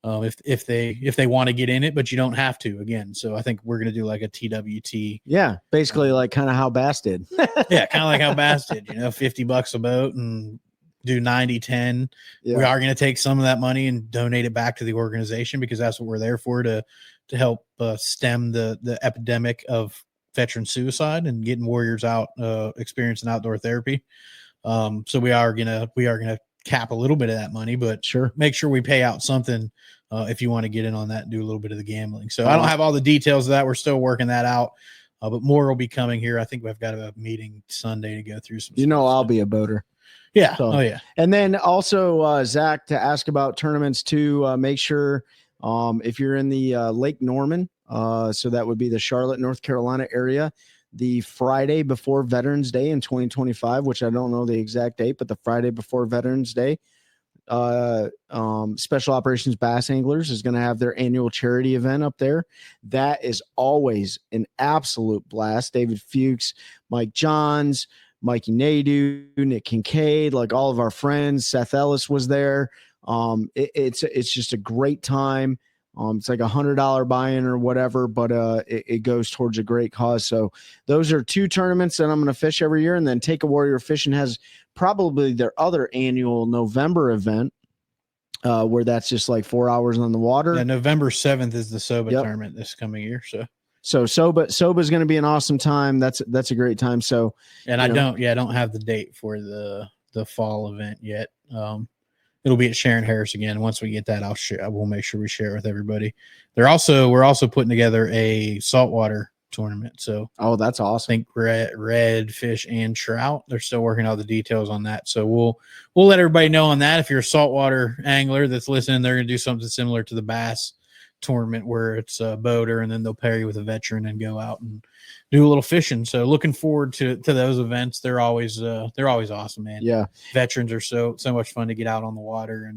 if they want to get in it, but you don't have to again. So I think we're going to do like a TWT. Yeah. Basically like kind of how Bass did. Yeah. Kind of like how Bass did, $50 a boat and do 90-10. Yeah. We are going to take some of that money and donate it back to the organization because that's what we're there for, to help stem the epidemic of veteran suicide and getting warriors out experiencing outdoor therapy. So we are gonna cap a little bit of that money, but make sure we pay out something if you want to get in on that and do a little bit of the gambling. So I don't have all the details of that. We're still working that out, but more will be coming here. I think we've got a meeting Sunday to go through some stuff. I'll be a boater. Yeah. So, oh yeah. And then also Zach, to ask about tournaments too, make sure if you're in the Lake Norman, so that would be the Charlotte, North Carolina area, the Friday before Veterans Day in 2025, which I don't know the exact date, but the Friday before Veterans Day, Special Operations Bass Anglers is going to have their annual charity event up there. That is always an absolute blast. David Fuchs, Mike Johns, Mikey Nadu, Nick Kincaid, like all of our friends. Seth Ellis was there. It's just a great time. It's like $100 buy-in or whatever, but it goes towards a great cause. So those are two tournaments that I'm going to fish every year. And then Take a Warrior Fishing has probably their other annual November event where that's just like 4 hours on the water. Yeah, November 7th is the SOBA tournament this coming year. So SOBA is going to be an awesome time. That's a great time. So, and I don't have the date for the fall event yet. It'll be at Sharon Harris again. Once we get that, we'll make sure we share it with everybody. We're also putting together a saltwater tournament. So, that's awesome. I think red fish and trout. They're still working out the details on that. So we'll let everybody know on that. If you're a saltwater angler that's listening, they're going to do something similar to the bass tournament where it's a boater and then they'll pair you with a veteran and go out and do a little fishing. So looking forward to those events. They're always awesome, man. Yeah. Veterans are so much fun to get out on the water.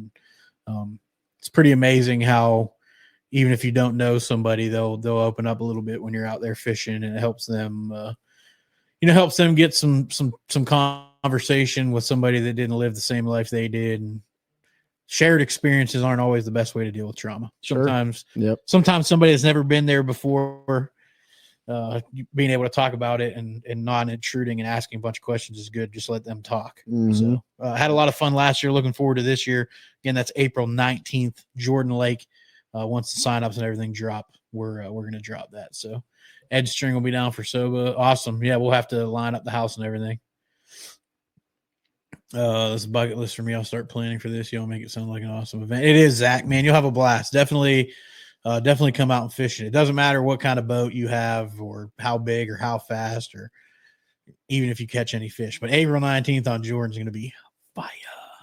And it's pretty amazing how even if you don't know somebody, they'll open up a little bit when you're out there fishing, and it helps them, get some conversation with somebody that didn't live the same life they did. And shared experiences aren't always the best way to deal with trauma. Sometimes somebody that's never been there before, being able to talk about it and not intruding and asking a bunch of questions is good. Just let them talk. Mm-hmm. So had a lot of fun last year. Looking forward to this year. Again, that's April 19th, Jordan Lake. Once the signups and everything drop, we're going to drop that. So Ed String will be down for SOBA. Awesome. Yeah, we'll have to line up the house and everything. This is a bucket list for me. I'll start planning for this. You'll make it sound like an awesome event. It is, Zach, man. You'll have a blast. Definitely come out and fish it. It doesn't matter what kind of boat you have or how big or how fast or even if you catch any fish. But April 19th on Jordan's going to be fire.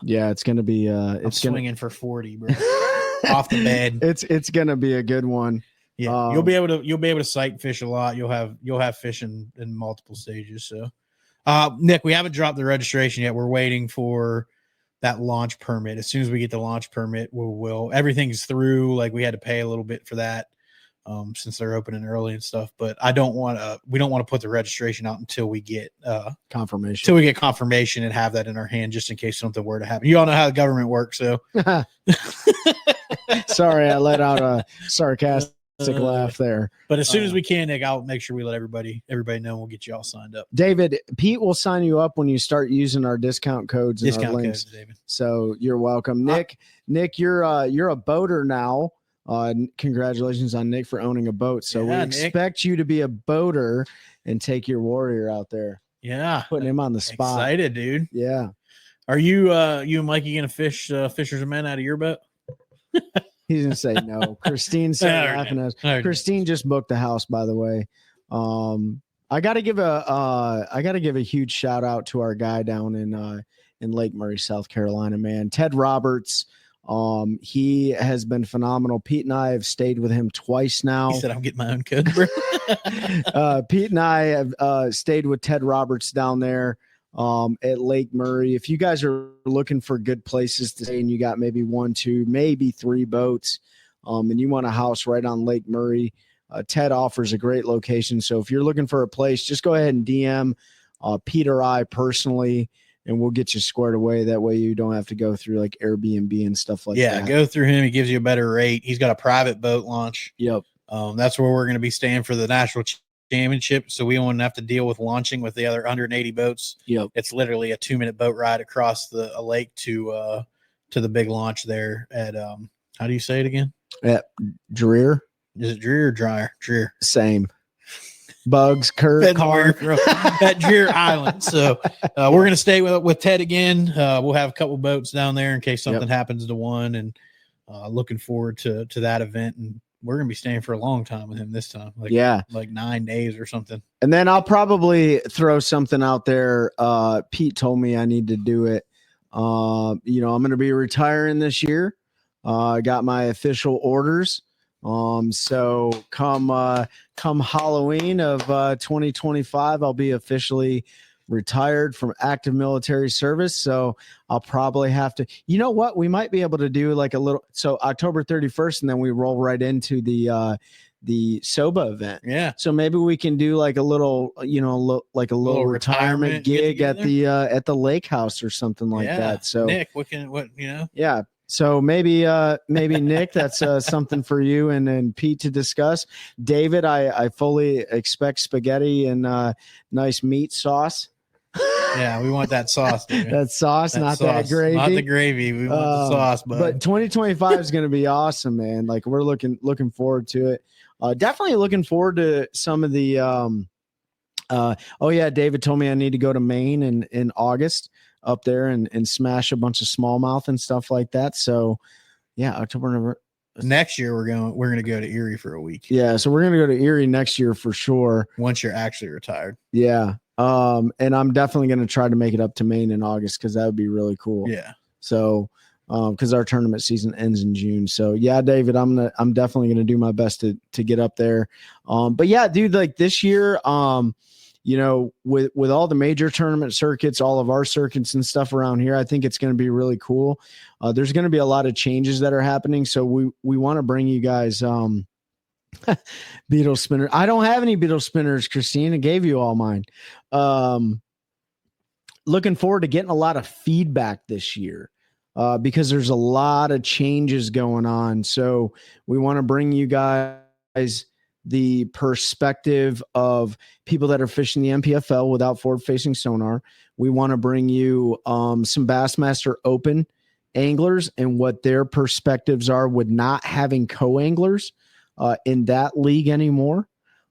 Yeah, it's going to be swinging for 40, bro. Off the bed. It's going to be a good one. Yeah, you'll be able to sight fish a lot. You'll have fish in multiple stages. So Nick, we haven't dropped the registration yet. We're waiting for that launch permit. As soon as we get the launch permit, we'll everything's through. Like we had to pay a little bit for that since they're opening early and stuff. But we don't want to put the registration out until we get confirmation. Until we get confirmation and have that in our hand, just in case something were to happen. You all know how the government works, so. Sorry, I let out a sarcastic laugh there. But as soon as we can, Nick, I'll make sure we let everybody know. We'll get you all signed up. David, Pete will sign you up when you start using our discount codes and our links. Codes, David. So you're welcome. Nick, you're a boater now. Congratulations on Nick for owning a boat. So we expect you to be a boater and take your Warrior out there. Yeah. Putting him on the spot. Excited, dude. Yeah. Are you and Mikey gonna fish Fishers and Men out of your boat? He's gonna say no. Christine started laughing at us. Christine just booked the house, by the way. I gotta give a huge shout out to our guy down in Lake Murray, South Carolina, man. Ted Roberts. He has been phenomenal. Pete and I have stayed with him twice now. He said, I'm getting my own code, bro. Pete and I have stayed with Ted Roberts down there at Lake Murray. If you guys are looking for good places to stay and you got maybe 1, 2, maybe 3 boats, and you want a house right on Lake Murray, Ted offers a great location. So if you're looking for a place, just go ahead and DM Pete or I personally, and we'll get you squared away. That way you don't have to go through like Airbnb and stuff like that. Yeah, go through him. He gives you a better rate. He's got a private boat launch. Yep. That's where we're going to be staying for the national championship. So we won't have to deal with launching with the other 180 boats. Yep. It's literally a 2-minute boat ride across a lake to the big launch there at how do you say it again? At Dreer. Is it Dreer or Dryer? Dreer. Same. Bugs, Kurt, Carr. At Dreer Island. So we're going to stay with Ted again. We'll have a couple boats down there in case something happens to one, and looking forward to that event. And we're going to be staying for a long time with him this time. Like 9 days or something. And then I'll probably throw something out there. Pete told me I need to do it. I'm going to be retiring this year. I got my official orders. So come Halloween of 2025, I'll be officially retired from active military service. So I'll probably have to, you know what, we might be able to do like a little, so October 31st, and then we roll right into the SOBA event. Yeah. So maybe we can do like a little, like a little retirement gig at the lake house or something like that. So Nick, yeah. So maybe Nick, that's something for you and Pete to discuss. David, I fully expect spaghetti and nice meat sauce. Yeah, we want that sauce. Dude. That sauce, that gravy. Not the gravy. We want the sauce, but 2025 is going to be awesome, man. Like we're looking forward to it. Definitely looking forward to some of the. David told me I need to go to Maine in August up there and smash a bunch of smallmouth and stuff like that. So yeah, October, November. Next year we're going to go to Erie for a week. Yeah, so we're going to go to Erie next year for sure. Once you're actually retired. Yeah. And I'm definitely going to try to make it up to Maine in August because that would be really cool. Yeah. So, because our tournament season ends in June. So yeah, David, I'm definitely going to do my best to get up there. But yeah, dude, like this year, with all the major tournament circuits, all of our circuits and stuff around here, I think it's going to be really cool. There's going to be a lot of changes that are happening. So we want to bring you guys, beetle spinner. I don't have any beetle spinners, Christine. I gave you all mine. Looking forward to getting a lot of feedback this year because there's a lot of changes going on. So we want to bring you guys the perspective of people that are fishing the MPFL without forward-facing sonar. We want to bring you some Bassmaster Open anglers and what their perspectives are with not having co-anglers in that league anymore.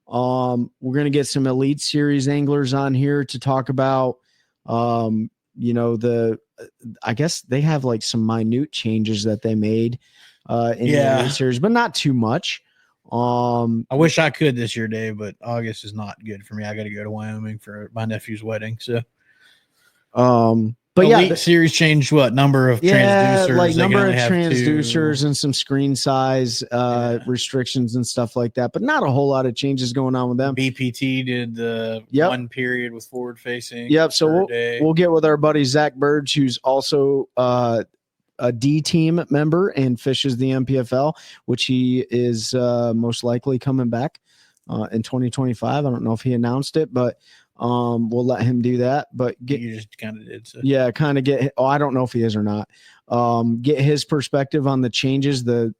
We're going to get some Elite Series anglers on here to talk about, I guess they have like some minute changes that they made in the Elite Series, but not too much. I wish I could this year, Dave, but August is not good for me. I got to go to Wyoming for my nephew's wedding. So, But Elite series changed what number of transducers? like They can number of only have transducers 2. and some screen size restrictions and stuff like that. But not a whole lot of changes going on with them. BPT did the 1 period with forward facing. Yep. So we'll get with our buddy Zach Burge, who's also a D team member and fishes the MPFL, which he is most likely coming back in 2025. I don't know if he announced it, but we'll let him do that. But you just kind of did. So. Yeah, kind of get. Oh, I don't know if he is or not. Get his perspective on the changes, the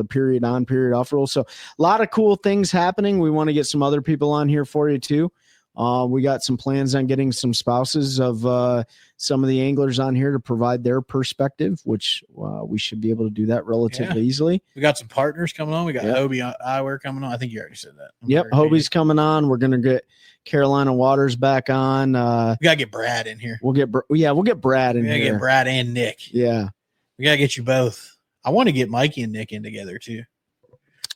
period on, period off rule. So a lot of cool things happening. We want to get some other people on here for you too. We got some plans on getting some spouses of some of the anglers on here to provide their perspective, which we should be able to do that relatively easily. We got some partners coming on. We got Hobie Eyewear coming on. I think you already said that. Yep, Hobie's coming on. We're gonna get Carolina Waters back on. We gotta get Brad in here. We'll get Brad in here. We gotta get Brad and Nick. Yeah, we gotta get you both. I want to get Mikey and Nick in together too.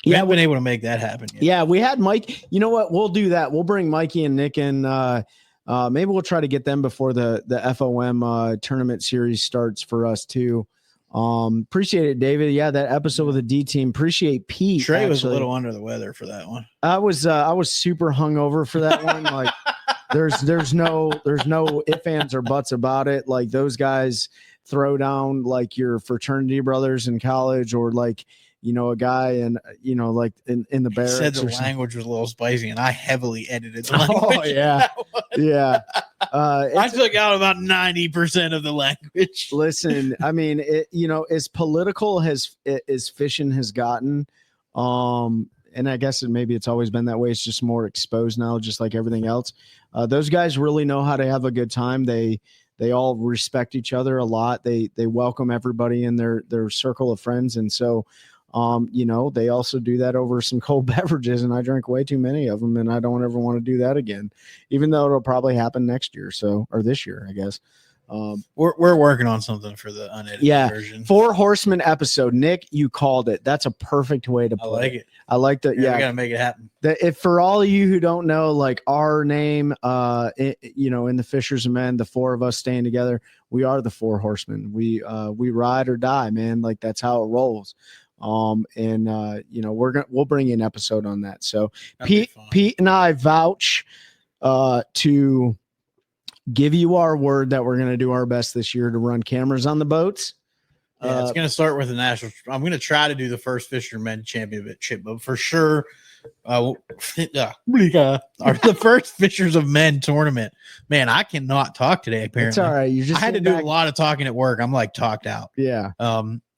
We haven't been able to make that happen yet. Yeah, we had Mike. You know what? We'll do that. We'll bring Mikey and Nick in. Maybe we'll try to get them before the FOM tournament series starts for us too. Appreciate it, David. Yeah, that episode with the D team. Appreciate Pete. Trey was a little under the weather for that one. I was super hungover for that one. Like there's no ifs, ands, or buts about it. Like those guys throw down like your fraternity brothers in college, or like a guy and like in the barracks. Said the language was a little spicy, and I heavily edited the language. Oh yeah. I took out about 90% of the language. Listen, I mean, as political as fishing has gotten, and I guess maybe it's always been that way. It's just more exposed now, just like everything else. Those guys really know how to have a good time. They all respect each other a lot. They welcome everybody in their circle of friends, and so. They also do that over some cold beverages, and I drank way too many of them, and I don't ever want to do that again, even though it'll probably happen next year. Or this year, I guess. We're working on something for the unedited version. 4 Horsemen episode. Nick, you called it. That's a perfect way to put it. I like that. Yeah, we gotta make it happen. If for all of you who don't know, like our name, in the Fishers of Men, the 4 of us staying together, we are the 4 Horsemen. We ride or die, man. Like that's how it rolls. We'll bring you an episode on that. So Pete and I vouch to give you our word that we're going to do our best this year to run cameras on the boats. Yeah, it's going to start with the national. I'm going to try to do the first Fisherman Championship, but for sure, the first Fishers of Men tournament. Man, I cannot talk today. Apparently, it's all right. I had to do a lot of talking at work. I'm like talked out. Yeah.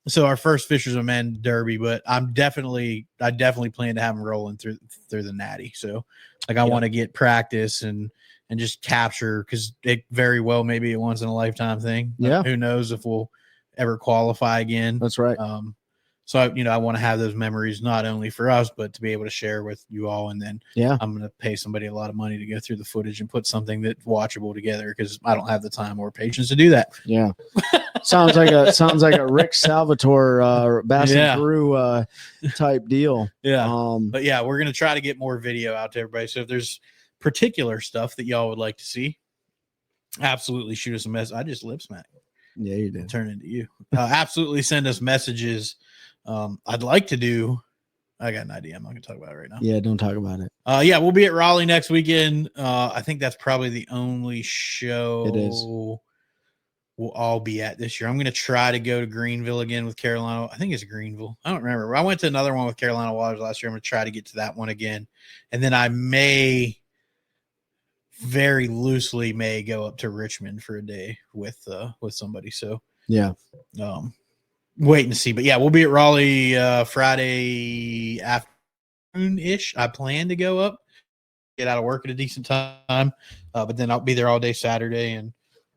So our first Fishers of Men Derby, but I definitely plan to have them rolling through the Natty. So like I want to get practice and just capture, because it very well may be a once in a lifetime thing. Yeah. Who knows if we'll ever qualify again. That's right. So I want to have those memories not only for us, but to be able to share with you all. And then I'm going to pay somebody a lot of money to go through the footage and put something that's watchable together, because I don't have the time or patience to do that. Yeah. sounds like a Rick Salvatore Bass and Peru type deal. Yeah. But yeah, we're going to try to get more video out to everybody. So if there's particular stuff that y'all would like to see, absolutely shoot us a message. I just lip smack. Yeah, you did. Turn into you. Absolutely send us messages. I'd like to do. I got an idea. I'm not going to talk about it right now. Yeah, don't talk about it. We'll be at Raleigh next weekend. I think that's probably the only show it is. We'll all be at this year. I'm going to try to go to Greenville again with Carolina. I think it's Greenville. I don't remember. I went to another one with Carolina Waters last year. I'm going to try to get to that one again. And then I may very loosely go up to Richmond for a day with somebody. So yeah. Waiting to see. But yeah, we'll be at Raleigh Friday afternoon-ish. I plan to go up, get out of work at a decent time. But then I'll be there all day Saturday and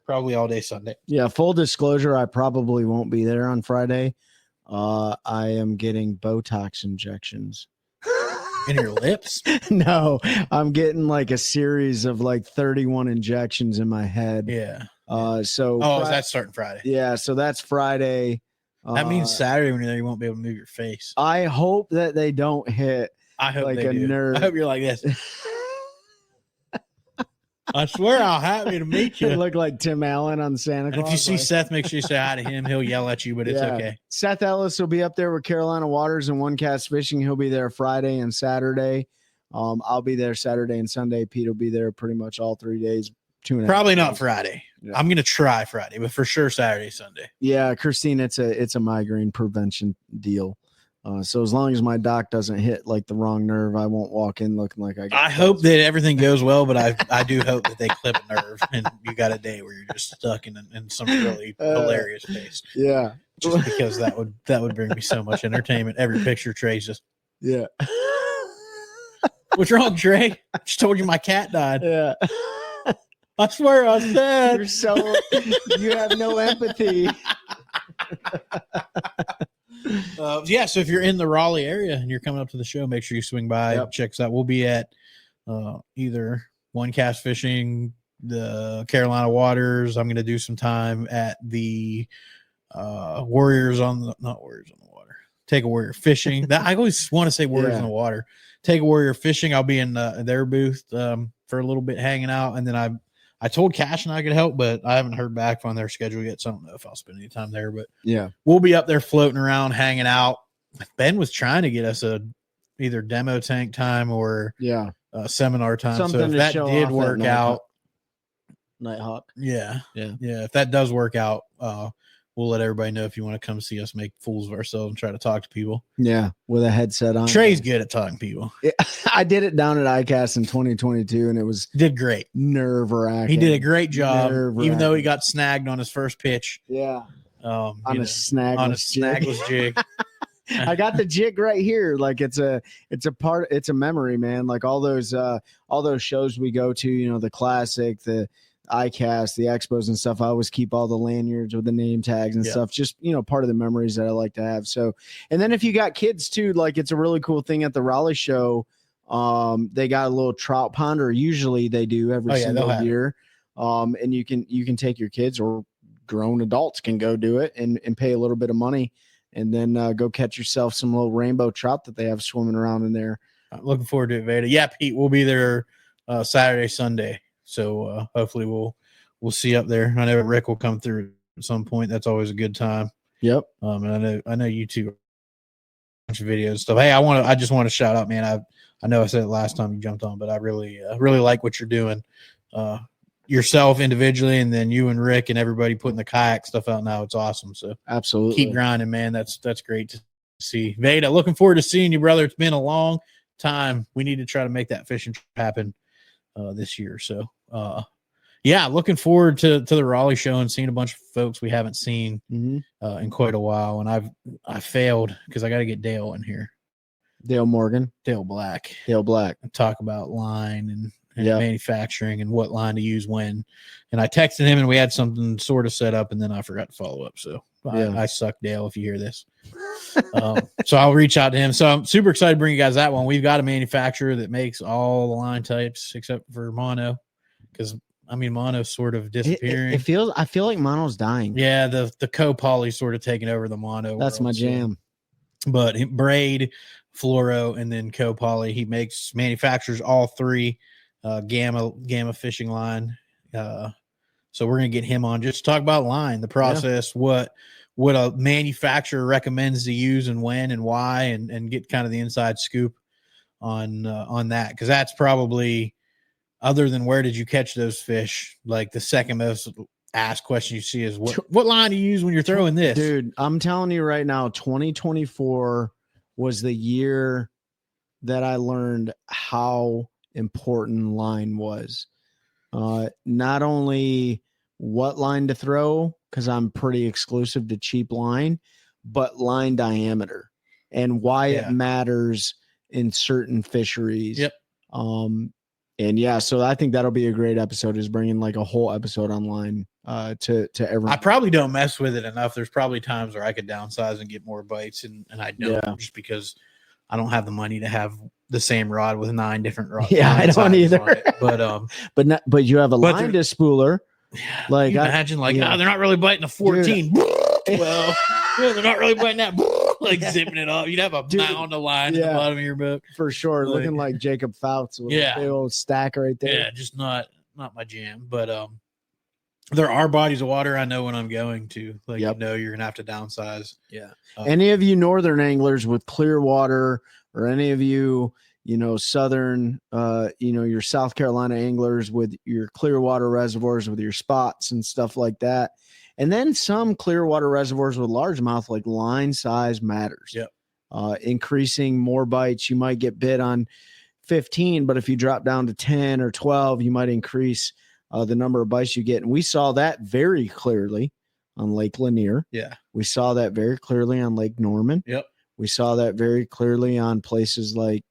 probably all day Sunday. Yeah, full disclosure, I probably won't be there on Friday. I am getting Botox injections. In your lips? No, I'm getting like a series of like 31 injections in my head. Yeah. Is that starting Friday? Yeah, so that's Friday. That means Saturday when you're there, you won't be able to move your face. I hope that they don't hit. I hope like they a do. nerve. I hope you're like this. I swear I'm happy to meet You you. look like Tim Allen on Santa And Claus. if you see like- Seth, make sure you say hi to him. He'll yell at you, but it's okay. Seth Ellis will be up there with Carolina Waters and OneCast Fishing. He'll be there Friday and Saturday. I'll be there Saturday and Sunday. Pete will be there pretty much all 3 days. 2.5 Probably not days. Friday. Yeah. I'm gonna try Friday, but for sure Saturday, Sunday. Yeah, Christine, it's a migraine prevention deal. So as long as my doc doesn't hit like the wrong nerve, I won't walk in looking like I got I hope that everything goes well, but I do hope that they clip a nerve and you got a day where you're just stuck in some really hilarious face. Yeah. Just because that would bring me so much entertainment. Every picture Trey's just, Yeah. what's wrong, Trey? I just told you my cat died. Yeah. I swear I said. You're so you have no empathy. Yeah, so if you're in the Raleigh area and you're coming up to the show, make sure you swing by, Yep. check us out. We'll be at either OneCast Fishing, the Carolina Waters. I'm going to do some time at the Warriors on the Water. Take a Warrior Fishing. That I always want to say Warriors on the Water. Take a Warrior Fishing. I'll be in their booth for a little bit hanging out, and then I told Cash and I could help, but I haven't heard back on their schedule yet, so I don't know if I'll spend any time there. But Yeah. we'll be up there floating around, hanging out. Ben was trying to get us either demo tank time or Yeah. seminar time. Something so if to that show did off work at out, Nighthawk. yeah. Yeah. If that does work out, we'll let everybody know if you want to come see us make fools of ourselves and try to talk to people. Yeah. With a headset on. Trey's good at talking to people. Yeah, I did it down at ICAST in 2022, and it was Did great. nerve wracking. He did a great job, Nerve-wracking. even thow he got snagged on his first pitch. Yeah. On On a snagless jig. I got the jig right here. Like it's a memory, man. Like all those shows we go to, the classic, the ICAST, the expos and stuff. I always keep all the lanyards with the name tags and stuff. Just, part of the memories that I like to have. So, and then if you got kids too, like it's a really cool thing at the Raleigh show. They got a little trout pond, or usually they do every single year. And you can take your kids, or grown adults can go do it and pay a little bit of money, and then go catch yourself some little rainbow trout that they have swimming around in there. I'm looking forward to it, Veda. Yeah, Pete, we'll be there Saturday, Sunday. So hopefully we'll see up there. I know Rick will come through at some point. That's always a good time. Yep. And I know you two, a bunch of videos and stuff. Hey, I just want to shout out, man. I know I said it last time you jumped on, but I really like what you're doing. Yourself individually, and then you and Rick and everybody putting the kayak stuff out now. It's awesome. So Absolutely. keep grinding, man. That's great to see. Veda, looking forward to seeing you, brother. It's been a long time. We need to try to make that fishing trip happen this year. So looking forward to the Raleigh show and seeing a bunch of folks we haven't seen in quite a while. And I failed because I got to get Dale in here. Dale Black. And talk about line and manufacturing and what line to use when. And I texted him and we had something sort of set up, and then I forgot to follow up. So I suck, Dale, if you hear this. So I'll reach out to him. So I'm super excited to bring you guys that one. We've got a manufacturer that makes all the line types except for mono, because mono's sort of disappearing. I feel like mono's dying. Yeah, the co-poly's sort of taking over the mono. That's my jam. But braid, fluoro, and then co-poly. He manufactures all three. Gamma fishing line. So we're gonna get him on just to talk about line, the process, what a manufacturer recommends to use and when and why, and get kind of the inside scoop on that, because that's probably, other than where did you catch those fish, like the second most asked question you see is what line do you use when you're throwing this? Dude, I'm telling you right now, 2024 was the year that I learned how important line was. Not only what line to throw, because I'm pretty exclusive to cheap line, but line diameter and why it matters in certain fisheries. Yep. So I think that'll be a great episode, is bringing like a whole episode online to everyone. I probably don't mess with it enough. There's probably times where I could downsize and get more bites, and I don't, just because I don't have the money to have the same rod with 9 different rods. Yeah, I don't either. But you have a line spooler. Like imagine, they're not really biting a 14. Well, they're not really biting that. Like zipping it off. You'd have a mound of line at the bottom of your boat for sure, looking like Jacob Fouts with a big old stack right there. Yeah, just not my jam, but there are bodies of water I know when I'm going to, like, Yep. you're gonna have to downsize. Yeah. Any of you northern anglers with clear water, or any of you, southern, your South Carolina anglers with your clear water reservoirs with your spots and stuff like that. And then some clear water reservoirs with largemouth, like line size matters. Yep. Increasing more bites, you might get bit on 15, but if you drop down to 10 or 12, you might increase the number of bites you get. And we saw that very clearly on Lake Lanier. Yeah. We saw that very clearly on Lake Norman. Yep. We saw that very clearly on places like,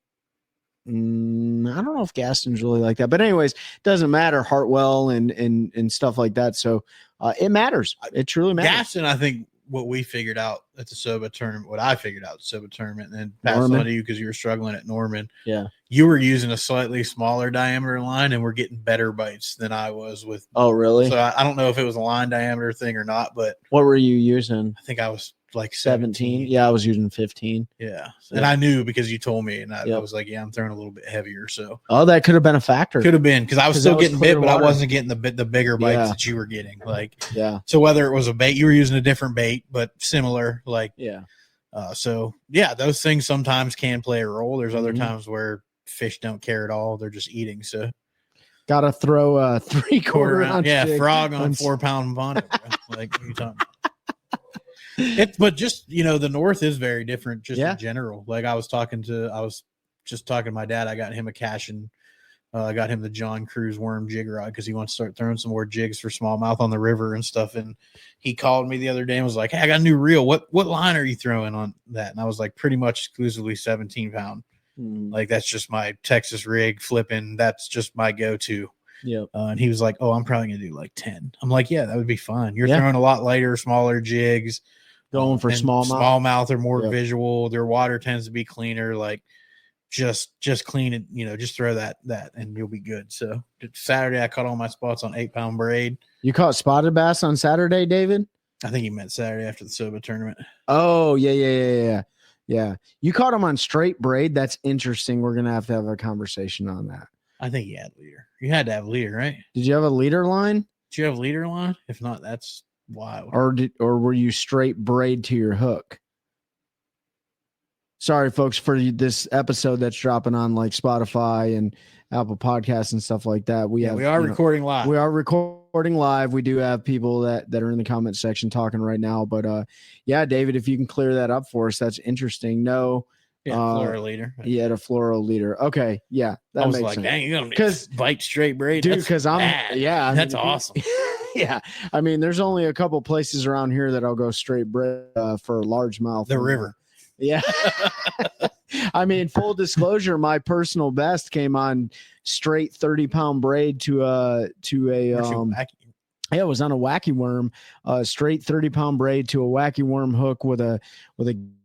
I don't know if Gaston's really like that, but anyways, doesn't matter. Hartwell and stuff like that. So it matters. It truly matters. Gaston, I think what we figured out at the SOBA tournament, what I figured out at the SOBA tournament, and then passed Norman. on to you because you were struggling at Norman. Yeah. You were using a slightly smaller diameter line, and we're getting better bites than I was with. Oh, really? So I don't know if it was a line diameter thing or not, but What were you using? I think I was like 17. Yeah, I was using 15. Yeah. And I knew because you told me, and I Yep. was like, yeah, I'm throwing a little bit heavier. So Oh, that could have been a factor. could have been because I was 'Cause still that was getting clear bit, but I water. wasn't getting the bigger bites Yeah. that you were getting. Like, Yeah. so whether it was a bait, you were using a different bait, but similar. Like, Yeah. so yeah, those things sometimes can play a role. There's other Mhm. times where fish don't care at all; they're just eating. So Got to throw a 3/4 ounce. yeah, jig frog on on 4-pound mono. Like, what are you talking about? But just the North is very different, just Yeah. in general. Like I was just talking to my dad. I got him a cash and I got him the John Cruz worm jig rod because he wants to start throwing some more jigs for smallmouth on the river and stuff. And he called me the other day and was like, "Hey, I got a new reel. What line are you throwing on that?" And I was like, "Pretty much exclusively 17-pound. Mm, Like that's just my Texas rig flipping. That's just my go-to." Yep. And he was like, "Oh, I'm probably gonna do like 10." I'm like, "Yeah, that would be fine. You're Yeah. throwing a lot lighter, smaller jigs." Going for And smallmouth. smallmouth are more Yep. visual. Their water tends to be cleaner. Like just clean it, just throw that and you'll be good. So Saturday I caught all my spots on 8-pound braid. You caught spotted bass on Saturday, David? I think he meant Saturday after the SOBA tournament. Oh, yeah. You caught him on straight braid. That's interesting. We're gonna have a conversation on that. I think he had leader. You had to have leader, right? Did you have a leader line, Did you have leader line? If not, that's wild. or were you straight braid to your hook? Sorry, folks, for this episode that's dropping on like Spotify and Apple Podcasts and stuff like that. We are recording live. We are recording live. We do have people that are in the comment section talking right now. But yeah, David, if you can clear that up for us, that's interesting. No, floral leader. he had a floral leader. Okay, yeah, that I was makes like, sense. dang, you gonna Because- bite straight braid, Dude, That's because I'm bad. yeah, I That's mean, awesome. Yeah, I mean, there's only a couple places around here that I'll go straight braid for largemouth. The river. Yeah. I mean, full disclosure, my personal best came on straight 30-pound braid to a yeah, it was on a wacky worm, straight 30-pound braid to a wacky worm hook with a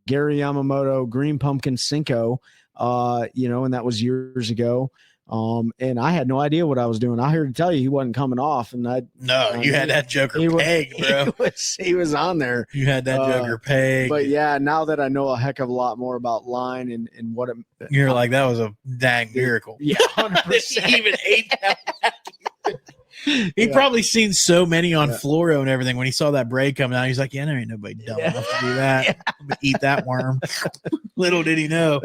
Gary Yamamoto green pumpkin Cinco, and that was years ago. And I had no idea what I was doing. I heard to tell you he wasn't coming off, and you had that joker pegged, bro. He was on there. You had that joker pegged. But yeah, now that I know a heck of a lot more about line and what it, You're like, that was a dang miracle. yeah, 100%. He even ate that. He probably seen so many on fluoro and everything. When he saw that braid coming out, he's like, "Yeah, there ain't nobody dumb enough to do that. Eat that worm." Little did he know,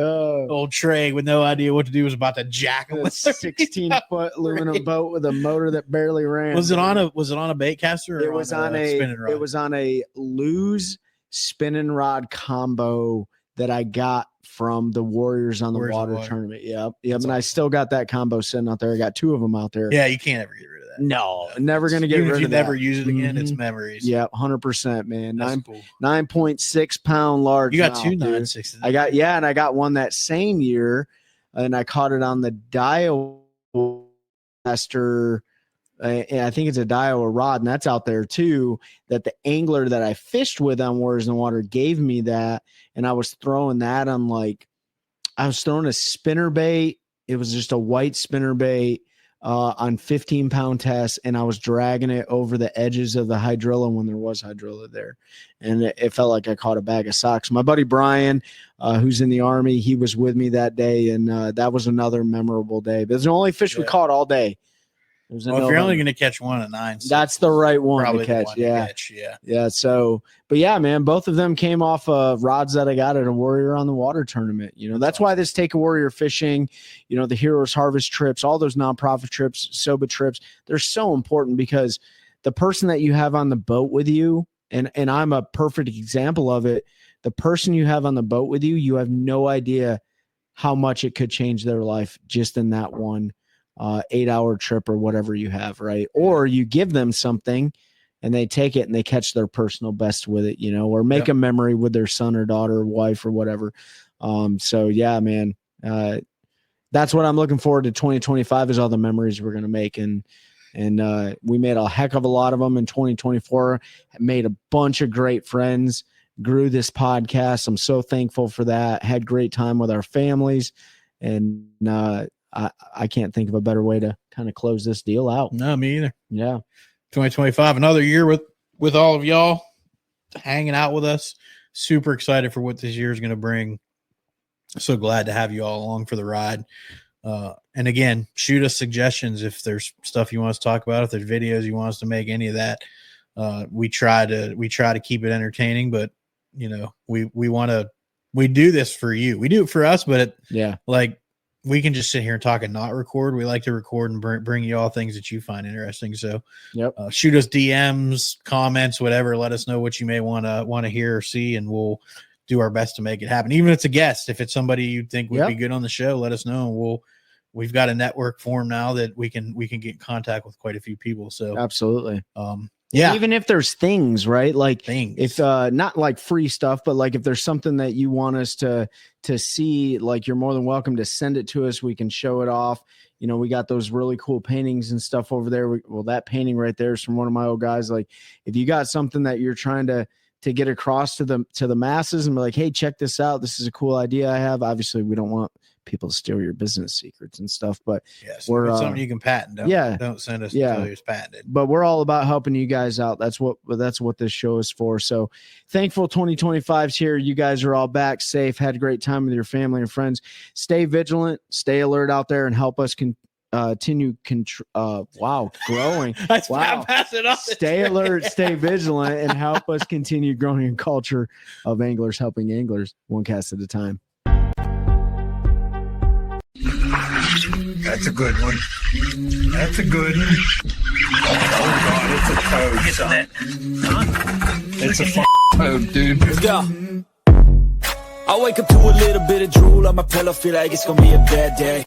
old Trey with no idea what to do was about to jack him. A 16-foot aluminum boat with a motor that barely ran. Was it on a bait caster? Or It was on a spinning rod? It was on a Lose spinning rod combo that I got from the Warriors on the water tournament. Yep. And I still got that combo sitting out there. I got 2 of them out there. Yeah, you can't ever get rid of that. No, never gonna get Even rid if you of never that. use it again. It's memories. Yeah, 100%, man. That's cool. 9.6 pound large. You got mouth, 2 dude. 9.6s. and I got one that same year, and I caught it on the Daiwa Master. And I think it's a Daiwa rod, and that's out there too. That the angler that I fished with on Warriors in the Water gave me that, and I was throwing that on I was throwing a spinner bait. It was just a white spinner bait on 15-pound test, and I was dragging it over the edges of the hydrilla when there was hydrilla there, and it felt like I caught a bag of socks. My buddy Brian, who's in the Army, he was with me that day, and that was another memorable day. But it's the only fish we caught all day. There's a Well, if no you're only hunt. going to catch one at 9, That's the right one probably to the catch. one to Yeah. catch, yeah. Yeah. So, but yeah, man, both of them came off of rods that I got at a Warrior on the Water tournament. You know, that's why this Take a Warrior fishing, you know, the Heroes Harvest trips, all those nonprofit trips, SOBA trips, they're so important because the person that you have on the boat with you, and I'm a perfect example of it, the person you have on the boat with you, you have no idea how much it could change their life just in that one 8-hour trip or whatever you have, right? Or you give them something and they take it and they catch their personal best with it, you know, or make a memory with their son or daughter or wife or whatever. So yeah, man, that's what I'm looking forward to 2025 is all the memories we're going to make. And we made a heck of a lot of them in 2024, made a bunch of great friends, grew this podcast. I'm so thankful for that. Had great time with our families. And I can't think of a better way to kind of close this deal out. No, me either. Yeah. 2025, another year with all of y'all hanging out with us. Super excited for what this year is going to bring. So glad to have you all along for the ride. And again, shoot us suggestions if there's stuff you want us to talk about, if there's videos you want us to make, any of that. We try to keep it entertaining, but you know, we do this for you. We do it for us, but like we can just sit here and talk and not record. We like to record and bring you all things that you find interesting. So shoot us DMs, comments, whatever. Let us know what you may want to hear or see, and we'll do our best to make it happen. Even if it's a guest, if it's somebody you think would be good on the show, let us know. And we've got a network form now that we can get in contact with quite a few people. So absolutely. Yeah. Even if there's things, right? Like things. If not like free stuff, but like if there's something that you want us to see, like you're more than welcome to send it to us. We can show it off. You know, we got those really cool paintings and stuff over there. Well, that painting right there is from one of my old guys. Like if you got something that you're trying to get across to the masses and be like, hey, check this out. This is a cool idea I have. Obviously, we don't want people to steal your business secrets and stuff, but we're something you can patent. Don't send us until it's patented. But we're all about helping you guys out. That's what this show is for. So thankful 2025's here. You guys are all back safe, had a great time with your family and friends. Stay vigilant, stay alert out there, and help us continue growing. Pass it on. Stay alert, stay vigilant, and help us continue growing a culture of anglers helping anglers, one cast at a time. That's a good one. That's a good one. Oh God, it's a toad, son. It's a toad, dude. I wake up to a little bit of drool on my pillow, feel like it's gonna be a bad day.